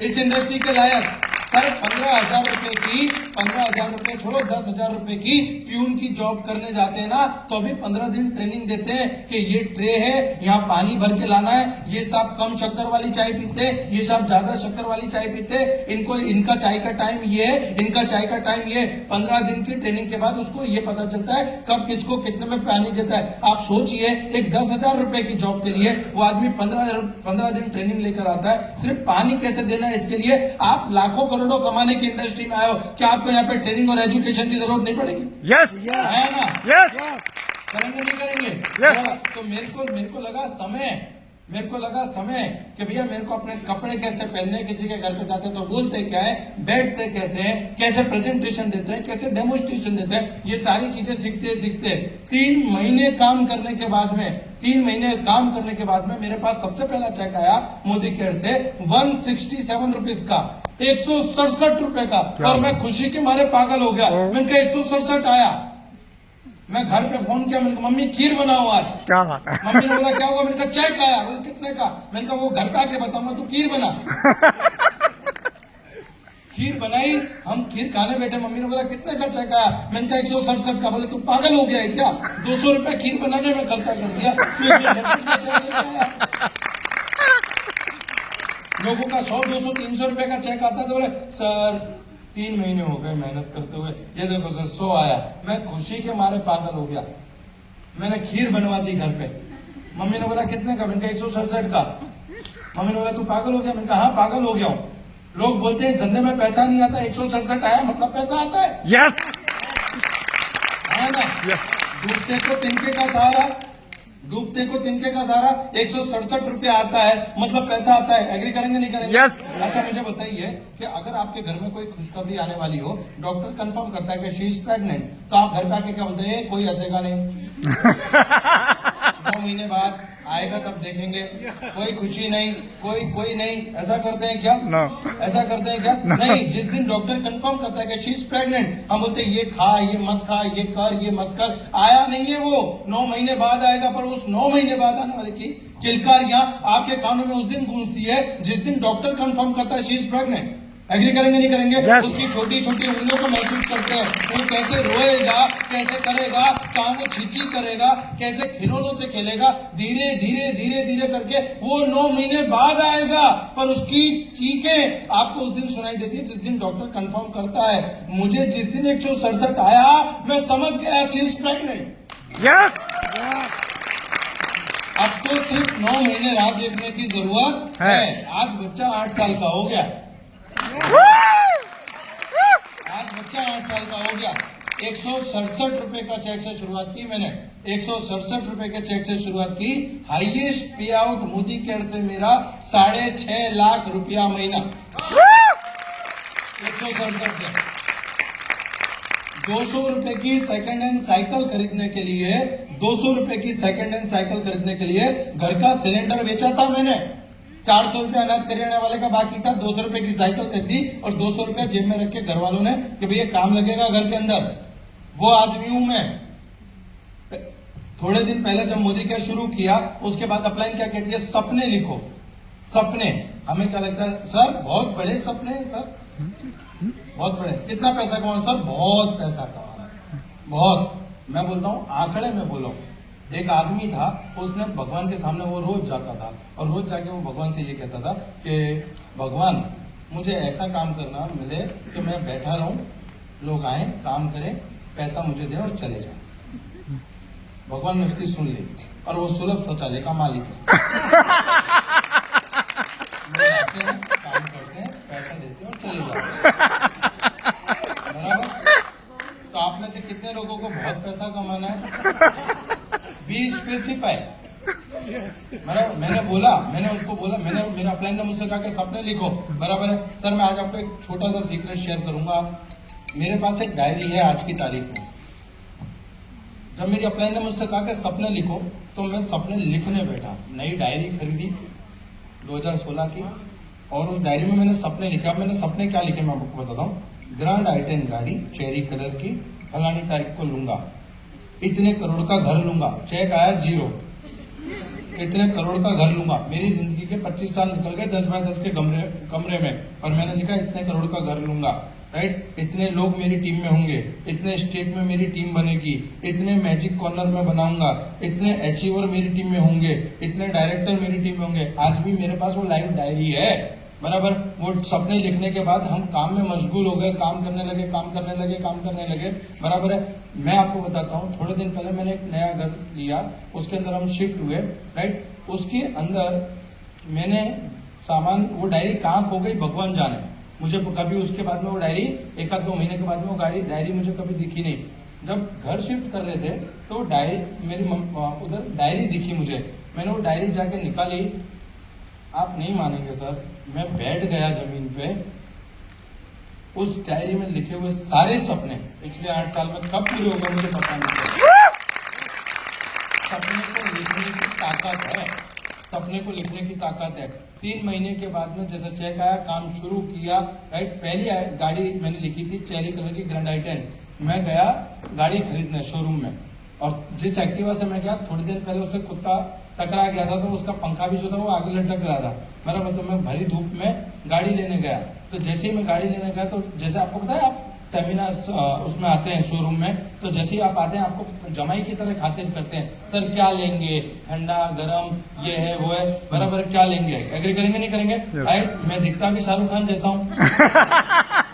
इस इंडस्ट्री के लायक। सर 15,000 रुपए की, 15,000 रुपए छोड़ो, 10,000 रुपए की प्यून की जॉब करने जाते हैं ना, तो अभी 15 दिन ट्रेनिंग देते हैं कि ये ट्रे है, यहाँ पानी भर के लाना है, ये साहब कम शक्कर वाली चाय पीते, ये साहब ज्यादा शक्कर वाली चाय पीते, इनको इनका चाय का टाइम ये है, इनका चाय का टाइम ये। 15 दिन की ट्रेनिंग के बाद उसको ये पता चलता है कब किसको कितने में पानी देता है। आप सोचिए, एक 10,000 रुपए की जॉब के लिए वो आदमी 15 दिन ट्रेनिंग लेकर आता है, सिर्फ पानी कैसे देना है इसके लिए। आप लाखों करोड़ों कमाने की इंडस्ट्री में आए हो, क्या आपको यहाँ पे ट्रेनिंग और एजुकेशन की जरूरत नहीं पड़ेगी? यस। है ना? यस। करेंगे नहीं करेंगे? Yes. तो मेरे को लगा समय कि भैया मेरे को अपने कपड़े कैसे पहनने, किसी के घर पे जाते तो बोलते क्या है, बैठते कैसे हैं, कैसे प्रेजेंटेशन देते हैं, कैसे डेमोन्स्ट्रेशन देते हैं, ये सारी चीजें सीखते 3 महीने काम करने के बाद में मेरे पास सबसे पहला चेक आया मोदी केयर से 167 रुपीज का, 167 रुपए का, और मैं खुशी के मारे पागल हो गया। मैंने कहा 167 आया। मैं घर पे फोन किया, मैंने कहा मम्मी खीर बनाओ आज। क्या बात है। मम्मी ने बोला क्या होगा, मैंने कहा चेक आया। बोले कितने का? मैंने कहा वो घर पे आके बताऊंगा, तू खीर बना। खीर बनाई, हम खीर खाने बैठे, मम्मी ने बोला कितने का चेक आया? मैंने कहा 167 का। बोले तू पागल हो गया है क्या? 200 रुपया खीर बनाने में खर्चा कर दिया, तू 167 का चेक लेके आया। लोगों का 100, 200, 300 रुपए का चेक आता तो बोले सर 3 महीने हो गए मेहनत करते हुए, ये देखो सर 100 आया। मैं खुशी के मारे पागल हो गया। मैंने खीर बनवा दी घर पे। मम्मी ने बोला कितने का? मैंने कहा 167 का। मम्मी ने बोला तू पागल हो गया? मैंने कहा हाँ पागल हो गया हूँ। लोग बोलते हैं इस धंधे में पैसा नहीं आता, 167 आया मतलब पैसा आता है। यस। है ना? यस। डूबते को तिनके का सहारा, 167 रुपया आता है मतलब पैसा आता है। एग्री करेंगे नहीं करेंगे? यस। अच्छा मुझे बताइए कि अगर आपके घर में कोई खुशखबरी आने वाली हो, डॉक्टर कंफर्म करता है कि शी इज प्रेग्नेंट, तो आप घर पे आके क्या बोलते हैं? कोई हंसेगा नहीं। 9 महीने बाद आएगा तब देखेंगे, कोई खुशी नहीं, कोई नहीं। ऐसा करते हैं क्या? No. ऐसा करते हैं क्या? No. नहीं। जिस दिन डॉक्टर कंफर्म करता है कि शी इज प्रेग्नेंट, हम बोलते हैं ये खा, ये मत खा, ये कर, ये मत कर। आया नहीं है वो, 9 महीने बाद आएगा, पर उस 9 महीने बाद आने वाले की किलकारियां आपके कानों में उस दिन गूंजती है जिस दिन डॉक्टर कंफर्म करता है शी इज प्रेग्नेंट। एग्री करेंगे नहीं करेंगे? Yes. उसकी छोटी छोटी उंगलियों को महसूस करते हैं, वो कैसे रोएगा, कैसे करेगा, कहाँ वो छींची करेगा, कैसे खिलौनों से खेलेगा। धीरे धीरे करके वो 9 महीने बाद आएगा, पर उसकी चीखें आपको उस दिन सुनाई देती है जिस दिन डॉक्टर कंफर्म करता है। मुझे जिस दिन 167 आया, मैं समझ गया शी इज प्रेग्नेंट। यस। अब तो सिर्फ 9 महीने राह देखने की जरूरत है। आज बच्चा 8 साल का हो गया। आज बच्चा 8 साल का हो गया। 167 रुपए का चेक से शुरुआत की मैंने, 167 रुपए के चेक से शुरुआत की। हाईएस्ट पे आउट मोदी केयर से मेरा 6.5 लाख रुपया महीना, 167 से। 200 रुपए की सेकंड हैंड साइकिल खरीदने के लिए, 200 रुपए की सेकंड हैंड साइकिल खरीदने के लिए घर का सिलेंडर बेचा था मैंने। 400 रुपया अनाज करियाना वाले का बाकी था, 200 रुपए की साइकिल दे दी और 200 रुपया जेब में रख के घर वालों ने कि भैया काम लगेगा घर के अंदर। वो आदमी हूं मैं। थोड़े दिन पहले जब मोदी क्या शुरू किया, उसके बाद अपलाइन क्या कहती है, सपने लिखो। सपने हमें क्या लगता है सर, बहुत बड़े सपने हैं सर, बहुत बड़े। कितना पैसा कमाना सर, बहुत पैसा कमाना, बहुत। मैं बोलता हूं आंकड़े में बोलो। एक आदमी था, उसने भगवान के सामने वो रोज जाता था और रोज जाके वो भगवान से ये कहता था कि भगवान मुझे ऐसा काम करना मिले कि मैं बैठा रहूं, लोग आए काम करें, पैसा मुझे दे और चले जाए। भगवान ने उसकी सुन ली और वो सुलभ शौचालय का मालिक है। लोग आते हैं, काम करते हैं, पैसा देते हैं और चले जाते हैं। बराबर। तो आप में से कितने लोगों को बहुत पैसा कमाना है? Be specify. मैंने बोला, मैंने उसको बोला, मैंने मेरा अपलाइन ने मुझसे कहा कि सपने लिखो। बराबर है सर। मैं आज आपको एक छोटा सा सीक्रेट शेयर करूंगा। मेरे पास एक डायरी है आज की तारीख में। जब मेरी अपलाइन ने मुझसे कहा कि सपने लिखो, तो मैं सपने लिखने बैठा। नई डायरी खरीदी 2016 की और उस डायरी में मैंने सपने लिखे। अब मैंने सपने क्या लिखे मैं आपको बताता हूँ। ग्रैंड i10 गाड़ी चेरी कलर की, फलानी तारीख को लूंगा, इतने करोड़ का घर लूंगा। चेक आया 0। इतने करोड़ का घर लूंगा। मेरी जिंदगी के 25 साल निकल गए 10 बाय 10 के कमरे में, और मैंने लिखा इतने करोड़ का घर लूंगा। राइट। इतने लोग मेरी टीम में होंगे, इतने स्टेट में मेरी टीम बनेगी, इतने मैजिक कॉर्नर में बनाऊंगा, इतने अचीवर मेरी टीम में होंगे, इतने डायरेक्टर मेरी टीम में होंगे। आज भी मेरे पास वो लाइव डायरी है। बराबर। वो सपने लिखने के बाद हम काम में मशगूल हो गए, काम करने लगे। बराबर है। मैं आपको बताता हूँ, थोड़े दिन पहले मैंने एक नया घर लिया, उसके अंदर हम शिफ्ट हुए। राइट। उसके अंदर मैंने सामान, वो डायरी कहाँ खो गई भगवान जाने। मुझे कभी उसके बाद में वो डायरी 1-2 महीने के बाद में वो डायरी मुझे कभी दिखी नहीं। जब घर शिफ्ट कर रहे थे तो वो डायरी मेरी उधर डायरी दिखी मुझे। मैंने वो डायरी जाके निकाली। आप नहीं मानेंगे सर, मैं बैठ गया जमीन पे। उस डायरी में लिखे हुए सारे सपने पिछले 8 साल में कब पूरे हो गए मुझे पता नहीं। सपने को लिखने की ताकत है, सपने को लिखने की ताकत है। 3 महीने के बाद में जैसा चेक आया, काम शुरू किया। राइट। पहली गाड़ी मैंने लिखी थी चेरी कलर की ग्रैंड i10। मैं गया गाड़ी खरीदने शोरूम में, और जिस एक्टिवा से मैं गया थोड़ी देर पहले उससे कुत्ता टकरा गया था, तो उसका पंखा भी जो था वो आगे लटक रहा था। मेरा मतलब मैं भरी धूप में गाड़ी लेने गया। तो जैसे ही मैं गाड़ी लेने गया, तो जैसे आपको पता है आप सेमिनार उसमें आते हैं शोरूम में, तो जैसे ही आप आते हैं आपको जमाई की तरह खातिर करते हैं, सर क्या लेंगे, ठंडा गरम, ये है वो है। बराबर। क्या लेंगे, एग्री करेंगे नहीं करेंगे? yes. मैं दिखता भी शाहरुख खान जैसा हूँ।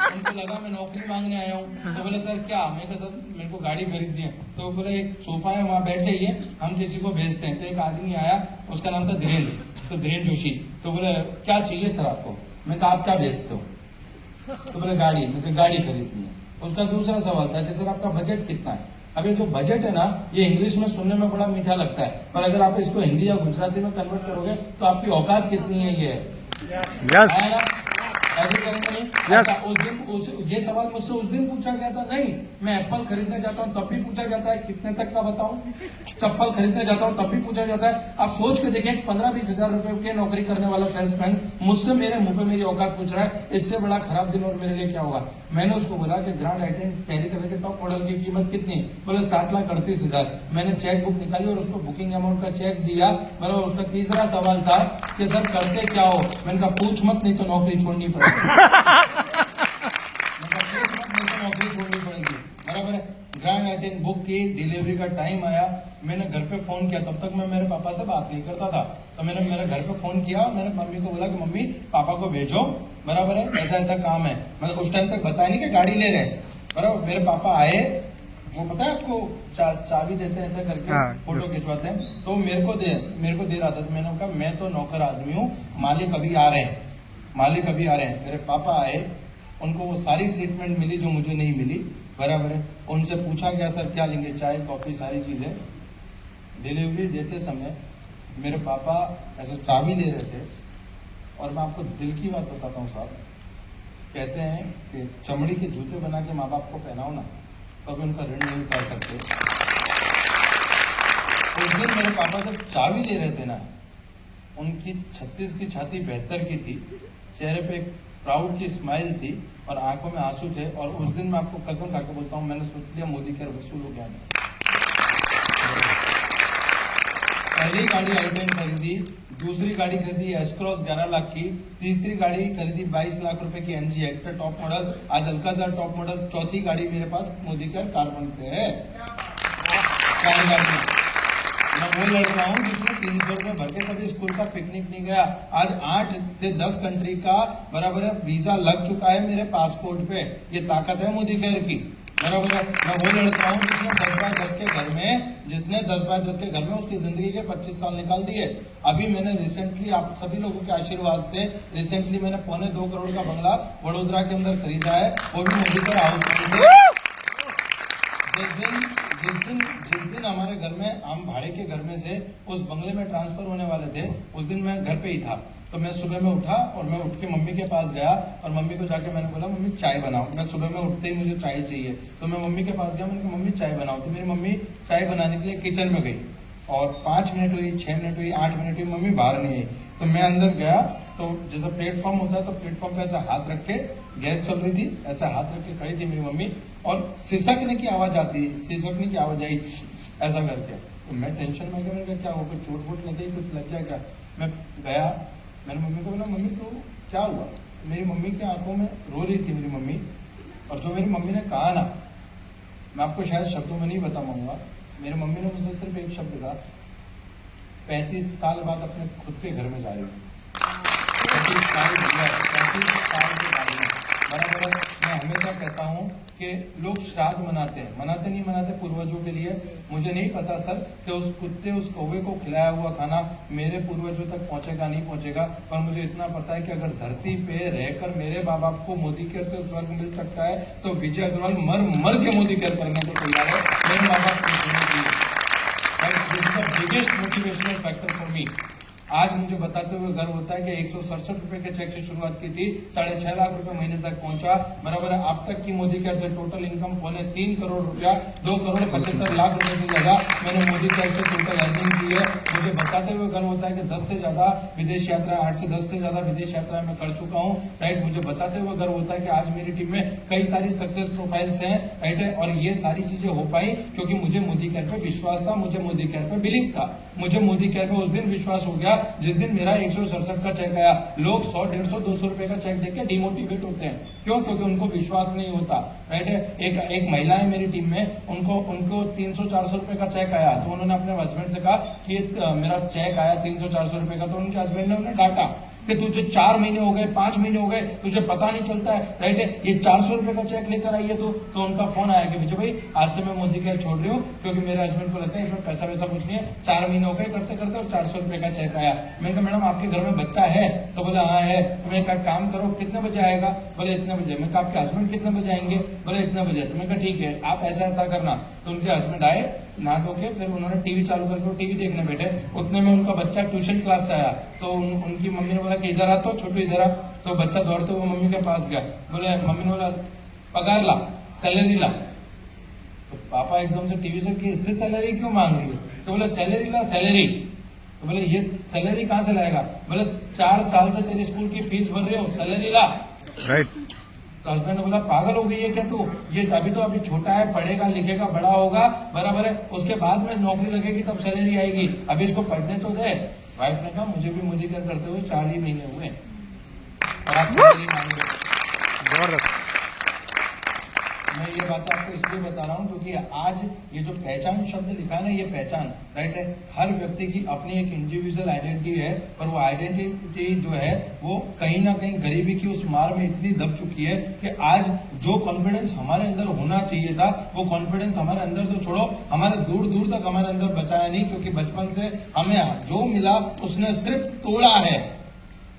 उनको लगा मैं नौकरी मांगने आया हूँ। तो बोले सर क्या, मैं कहा सर मेरे को गाड़ी खरीदनी है। तो बोले एक सोफा है वहां बैठ जाइए, हम किसी को भेजते हैं। तो एक आदमी आया, उसका नाम था धीरेन्द्र, तो धीरेन्द्र जोशी। तो बोले क्या चाहिए सर आपको? मैं कहा आप क्या भेजते हो? तो बोले गाड़ी। मैं गाड़ी खरीदनी है। उसका दूसरा सवाल था कि सर आपका बजट कितना है? अब ये जो बजट है ना, ये इंग्लिश में सुनने में बड़ा मीठा लगता है, पर अगर आप इसको हिंदी या गुजराती में कन्वर्ट करोगे तो आपकी औकात कितनी है ये है। एग्री करेंगे नहीं? Yes. उस दिन ये सवाल मुझसे उस दिन पूछा गया था। नहीं, मैं एप्पल खरीदने जाता हूँ तब भी पूछा जाता है कितने तक का बताऊं। चप्पल खरीदने जाता हूँ तब भी पूछा जाता है। आप सोच के देखें, 15-20 हजार रुपए की नौकरी करने वाला सेल्समैन मुझसे मेरे मुंह पे मेरी औकात पूछ रहा है। इससे बड़ा खराब दिन और मेरे लिए क्या होगा। मैंने उसको बोला कि ग्रैंड i10 कैरी करने के टॉप मॉडल की कीमत कितनी? बोले 7,38,000। मैंने चेक बुक निकाली और उसको बुकिंग अमाउंट का चेक दिया। मतलब उसका तीसरा सवाल था कि सर करते क्या हो? मैंने कहा पूछ मत, नहीं तो नौकरी छोड़नी पड़ेगी। नौकरी छोड़नी पड़ेगी। बराबर है। ग्रैंड i10 बुक की, डिलीवरी का टाइम आया, मैंने घर पे फोन किया। तब तक मैं मेरे पापा से बात नहीं करता था, तो मैंने मेरे घर पे फोन किया। मैंने मम्मी को बोला कि मम्मी पापा को भेजो, बराबर है, ऐसा ऐसा काम है। मतलब उस टाइम तक बताया नहीं कि गाड़ी ले रहे हैं। बराबर। मेरे पापा आए, वो पता है आपको चाबी देते हैं ऐसा करके, फोटो खिंचवाते हैं। तो मेरे को दे रहा था। तो मैंने कहा मैं तो नौकर आदमी हूँ, मालिक अभी आ रहे हैं। मेरे पापा आए, उनको वो सारी ट्रीटमेंट मिली जो मुझे नहीं मिली। बराबर है। उनसे पूछा गया सर क्या लेंगे, चाय कॉफी सारी चीजें। डिलीवरी देते समय मेरे पापा ऐसे चाबी ले रहे थे, और मैं आपको दिल की बात बताता हूँ साहब, कहते हैं कि चमड़ी के जूते बना के माँ बाप को पहनाओ ना, कभी उनका ऋण नहीं उतार सकते। उस दिन मेरे पापा जब चाबी ले रहे थे ना, उनकी 36 की छाती 72 की थी, चेहरे पे एक प्राउड की स्माइल थी और आंखों में आंसू थे। और उस दिन मैं आपको कसम खा के बोलता हूँ, मैंने सोच लिया मोदी केयर वसूल हो गया। पहली गाड़ी i10 खरीदी, दूसरी गाड़ी खरीदी एस क्रॉस 11 लाख की, तीसरी गाड़ी खरीदी 22 लाख रुपए की MG हेक्टर टॉप मॉडल, आज अल्काजार टॉप मॉडल, चौथी गाड़ी मेरे पास मोदी केयर कार्बन से है। मैं वो लड़का हूँ जिसने 300 रुपए भर के कभी स्कूल का पिकनिक नहीं गया। आज 8 से 10 कंट्री का बराबर है वीजा लग चुका है मेरे पासपोर्ट पे। ये ताकत है मोदी केयर की, बराबर है। मैं वो लड़का हूँ जिसने 10 बाय 10 के घर में उसकी जिंदगी के 25 साल निकाल दिए। अभी मैंने रिसेंटली आप सभी लोगों के आशीर्वाद से रिसेंटली मैंने 2.25 करोड़ का बंगला वडोदरा के अंदर खरीदा है, वो भी मोदी केयर हाउस। जिस दिन हमारे घर में हम भाड़े के घर में से उस बंगले में ट्रांसफर होने वाले थे, उस दिन मैं घर पे ही था। तो मैं सुबह में उठा और मैं उठ के मम्मी के पास गया और मम्मी को जाके मैंने बोला मम्मी चाय बनाओ। मैं सुबह में उठते ही मुझे चाय चाहिए, तो मैं मम्मी के पास गया, मैंने कहा मम्मी चाय बनाओ। तो मेरी मम्मी चाय बनाने के लिए किचन में गई और 5 मिनट हुई, 6 मिनट हुई, 8 मिनट हुई, मम्मी बाहर नहीं आई। तो मैं अंदर गया, तो जैसा प्लेटफॉर्म होता है तो प्लेटफॉर्म पे ऐसा हाथ रख के, गैस चल रही थी, ऐसा हाथ रख के खड़ी थी मेरी मम्मी और सिसकने की आवाज आती, सिसकने की आवाज आई ऐसा करके। तो मैं टेंशन में गया, क्या हो गया, चोट वोट लग गई, कुछ लग गया क्या। मैं गया, मैंने मम्मी को बोला मम्मी तो क्या हुआ। मेरी मम्मी की आंखों में रो रही थी मेरी मम्मी, और जो मेरी मम्मी ने कहा ना, मैं आपको शायद शब्दों में नहीं बता पाऊंगा। मेरी मम्मी ने मुझसे सिर्फ एक शब्द कहा, 35 साल बाद अपने खुद के घर में जा रही हूँ। 35 साल के बारे में बराबर। मैं हमेशा कहता हूँ कि लोग श्राद्ध मनाते हैं, नहीं मनाते पूर्वजों के लिए। मुझे नहीं पता सर कि उस कुत्ते उस कौवे को खिलाया हुआ खाना मेरे पूर्वजों तक पहुंचेगा नहीं पहुंचेगा, पर मुझे इतना पता है कि अगर धरती पे रहकर मेरे माँ बाप को मोदी केयर से स्वर्ग मिल सकता है तो विजय अग्रवाल मर के मोदी केयर करने को तैयार है। मेरे माँ बाप biggest motivational factor for me. आज मुझे बताते हुए गर्व होता है कि 167 रुपए के चेक से शुरुआत की थी, 6.5 लाख रुपए महीने तक पहुंचा, बराबर है। अब तक की मोदी केयर से टोटल इनकम 3 करोड़ रुपया, 2 करोड़ 75 लाख रुपए से ज्यादा मैंने मोदी केयर से टोटल अर्निंग की है। मुझे बताते हुए गर्व होता है कि 10 से ज्यादा विदेश यात्रा, 8 से 10 से ज्यादा विदेश यात्रा मैं कर चुका हूँ, राइट। मुझे बताते हुए गर्व होता है कि आज मेरी टीम में कई सारी सक्सेस प्रोफाइल्स हैं, राइट है। और ये सारी चीजें हो पाई क्योंकि मुझे मोदी केयर पे विश्वास था, मुझे मोदी केयर पे बिलीव था। मुझे मोदी केयर पे उस दिन विश्वास हो गया जिस दिन मेरा 167 का चेक आया। लोग 100, 150, 200 रुपए का चेक देके डिमोटिवेट होते हैं, क्यों? क्योंकि उनको विश्वास नहीं होता, राइट है। एक महिला है मेरी टीम में, उनको 300-400 रुपए का चेक आया, तो उन्होंने अपने हस्बैंड से कहा कि मेरा चेक आया 300-400 रुपए का, तो उनके हस्बैंड ने उन्हें डांटा कि तुझे 4 महीने हो गए, 5 महीने हो गए, तुझे पता नहीं चलता है, राइट है। ये 400 रुपए का चेक लेकर आई है तो उनका फोन आया कि विजय भाई आज से मैं मोदी केयर छोड़ रही हूँ क्योंकि मेरे हस्बैंड को लगता है इसमें पैसा वैसा कुछ नहीं है। 4 महीने हो गए करते करते और 400 रुपए का चेक आया। मैंने कहा मैडम आपके घर में बच्चा है? तो बोला हाँ है। तो मैं कहा काम करो, कितने बजे आएगा? बोले इतने बजे। मैं कहा आपके हस्बैंड कितने बजे आएंगे? बोले इतने बजे। तो मैं कहा ठीक है, आप ऐसा ऐसा करना। तो उनके हस्बैंड आए, नहा धो के, फिर उन्होंने टीवी चालू करके टीवी देखने बैठे। उतने में उनका बच्चा ट्यूशन क्लास से आया, तो उनकी मम्मी ने बोला कि इधर आ, तो छोटू इधर आ। तो बच्चा दौड़ते हुए मम्मी के पास गया, बोले मम्मी ने बोला पगार ला, सैलरी ला। तो पापा एकदम से टीवी से कि इससे सैलरी क्यों मांग रही है? तो बोले सैलरी ला, सैलरी। तो बोले ये सैलरी कहाँ से लाएगा? बोले 4 साल से तेरी स्कूल की फीस भर रही हो, सैलरी ला, राइट। तो हस्बैंड ने बोला पागल हो गई है क्या तू? ये अभी छोटा है, पढ़ेगा लिखेगा, बड़ा होगा, बराबर है, उसके बाद में नौकरी लगेगी तब सैलरी आएगी, अभी इसको पढ़ने तो दे। वाइफ ने कहा मुझे भी मोदी केयर करते हुए 4 ही महीने हुए और आप सैलरी मांग रहे हो। मैं ये बात आपको इसलिए बता रहा हूँ क्योंकि आज ये जो पहचान शब्द लिखा है ना, ये पहचान, राइट है, हर व्यक्ति की अपनी एक इंडिविजुअल आइडेंटिटी है, पर वो आइडेंटिटी जो है वो कहीं ना कहीं गरीबी की उस मार में इतनी दब चुकी है कि आज जो कॉन्फिडेंस हमारे अंदर होना चाहिए था, वो कॉन्फिडेंस हमारे अंदर तो छोड़ो, हमारे दूर दूर तक हमारे अंदर बचाया नहीं, क्योंकि बचपन से हमें जो मिला उसने सिर्फ तोड़ा है,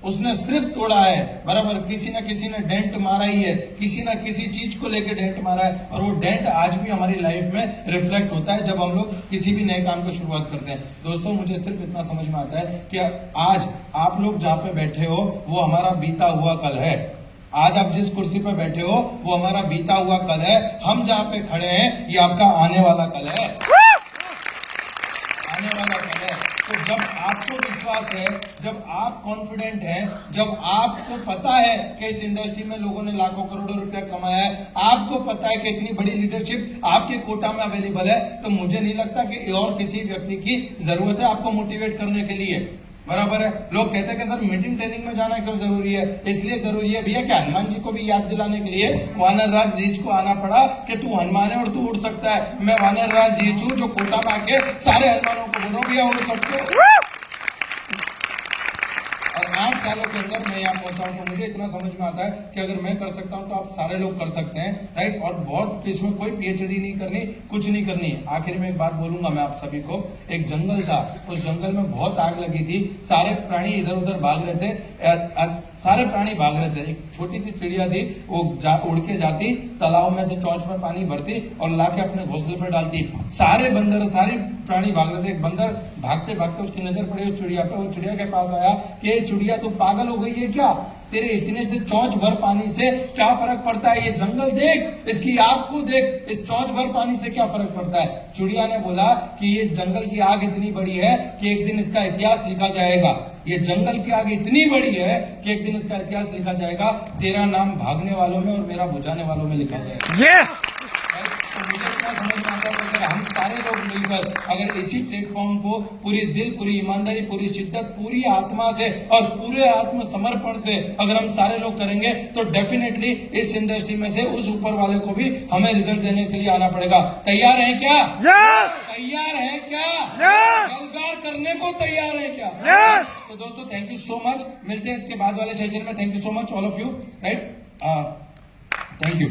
उसने सिर्फ तोड़ा है, बराबर। किसी ना किसी ने डेंट मारा ही है, किसी ना किसी चीज को लेकर डेंट मारा है, और वो डेंट आज भी हमारी लाइफ में रिफ्लेक्ट होता है जब हम लोग किसी भी नए काम को शुरुआत करते हैं। दोस्तों मुझे सिर्फ इतना समझ में आता है कि आज आप लोग जहाँ पे बैठे हो वो हमारा बीता हुआ कल है। आज आप जिस कुर्सी पे बैठे हो वो हमारा बीता हुआ कल है। हम जहाँ पे खड़े हैं ये आपका आने वाला कल है, आने वाला कल है। तो जब आपको विश्वास है, जब आप कॉन्फिडेंट हैं, जब आपको पता है कि इस इंडस्ट्री में लोगों ने लाखों करोड़ों रुपया कमाया है, आपको पता है कि इतनी बड़ी लीडरशिप आपके कोटा में अवेलेबल है, तो मुझे नहीं लगता कि और किसी व्यक्ति की जरूरत है आपको मोटिवेट करने के लिए। बराबर है। लोग कहते हैं कि सर मीटिंग ट्रेनिंग में जाना क्यों जरूरी है? इसलिए जरूरी है भैया कि हनुमान जी को भी याद दिलाने के लिए वानर राज रीच को आना पड़ा कि तू हनुमान है और तू उड़ सकता है। मैं वानर राज रीच हूं जो कोटा में आके सारे हनुमानों को बोल रहा हूं भैया उड़ सकते हो। और 8 सालों के अंदर मैं यहाँ पहुंचा हूं, तो मुझे इतना समझ में आता है कि अगर मैं कर सकता हूं तो आप सारे लोग कर सकते हैं, राइट। और बहुत इसमें कोई पीएचडी नहीं करनी, कुछ नहीं करनी है। आखिर में एक बात बोलूंगा मैं आप सभी को, एक जंगल था, उस जंगल में बहुत आग लगी थी, सारे प्राणी इधर उधर भाग रहे थे, सारे प्राणी भाग रहे थे। एक छोटी सी चिड़िया थी, वो उड़ के जाती, तालाब में से चौंच में पानी भरती और लाके अपने घोंसले पर डालती। सारे बंदर, सारे प्राणी भाग रहे थे। एक बंदर भागते भागते उसकी नजर पड़ी उस चिड़िया पे। वो चिड़िया के पास आया कि चिड़िया तू पागल हो गई है क्या? तेरे इतने से चौंच भर पानी से क्या फर्क पड़ता है? ये जंगल देख, इसकी आग को देख, इस चौंच भर पानी से क्या फर्क पड़ता है? चिड़िया ने बोला कि ये जंगल की आग इतनी बड़ी है कि एक दिन इसका इतिहास लिखा जाएगा। ये जंगल की आग इतनी बड़ी है कि एक दिन इसका इतिहास लिखा जाएगा। तेरा नाम भागने वालों में और मेरा बुझाने वालों में लिखा जाएगा। तो मुझे इतना समझ में आता है कि अगर हम सारे लोग मिलकर अगर इसी प्लेटफॉर्म को पूरी दिल, पूरी ईमानदारी, पूरी शिद्दत, पूरी आत्मा से और पूरे आत्मसमर्पण से अगर हम सारे लोग करेंगे तो डेफिनेटली इस इंडस्ट्री में से उस ऊपर वाले को भी हमें रिजल्ट देने के लिए आना पड़ेगा। तैयार है क्या? तैयार है क्या? रोजगार करने को तैयार है क्या? तो दोस्तों थैंक यू सो मच। मिलते हैं इसके बाद वाले सेशन में। Thank you so much all of you, right. Thank you.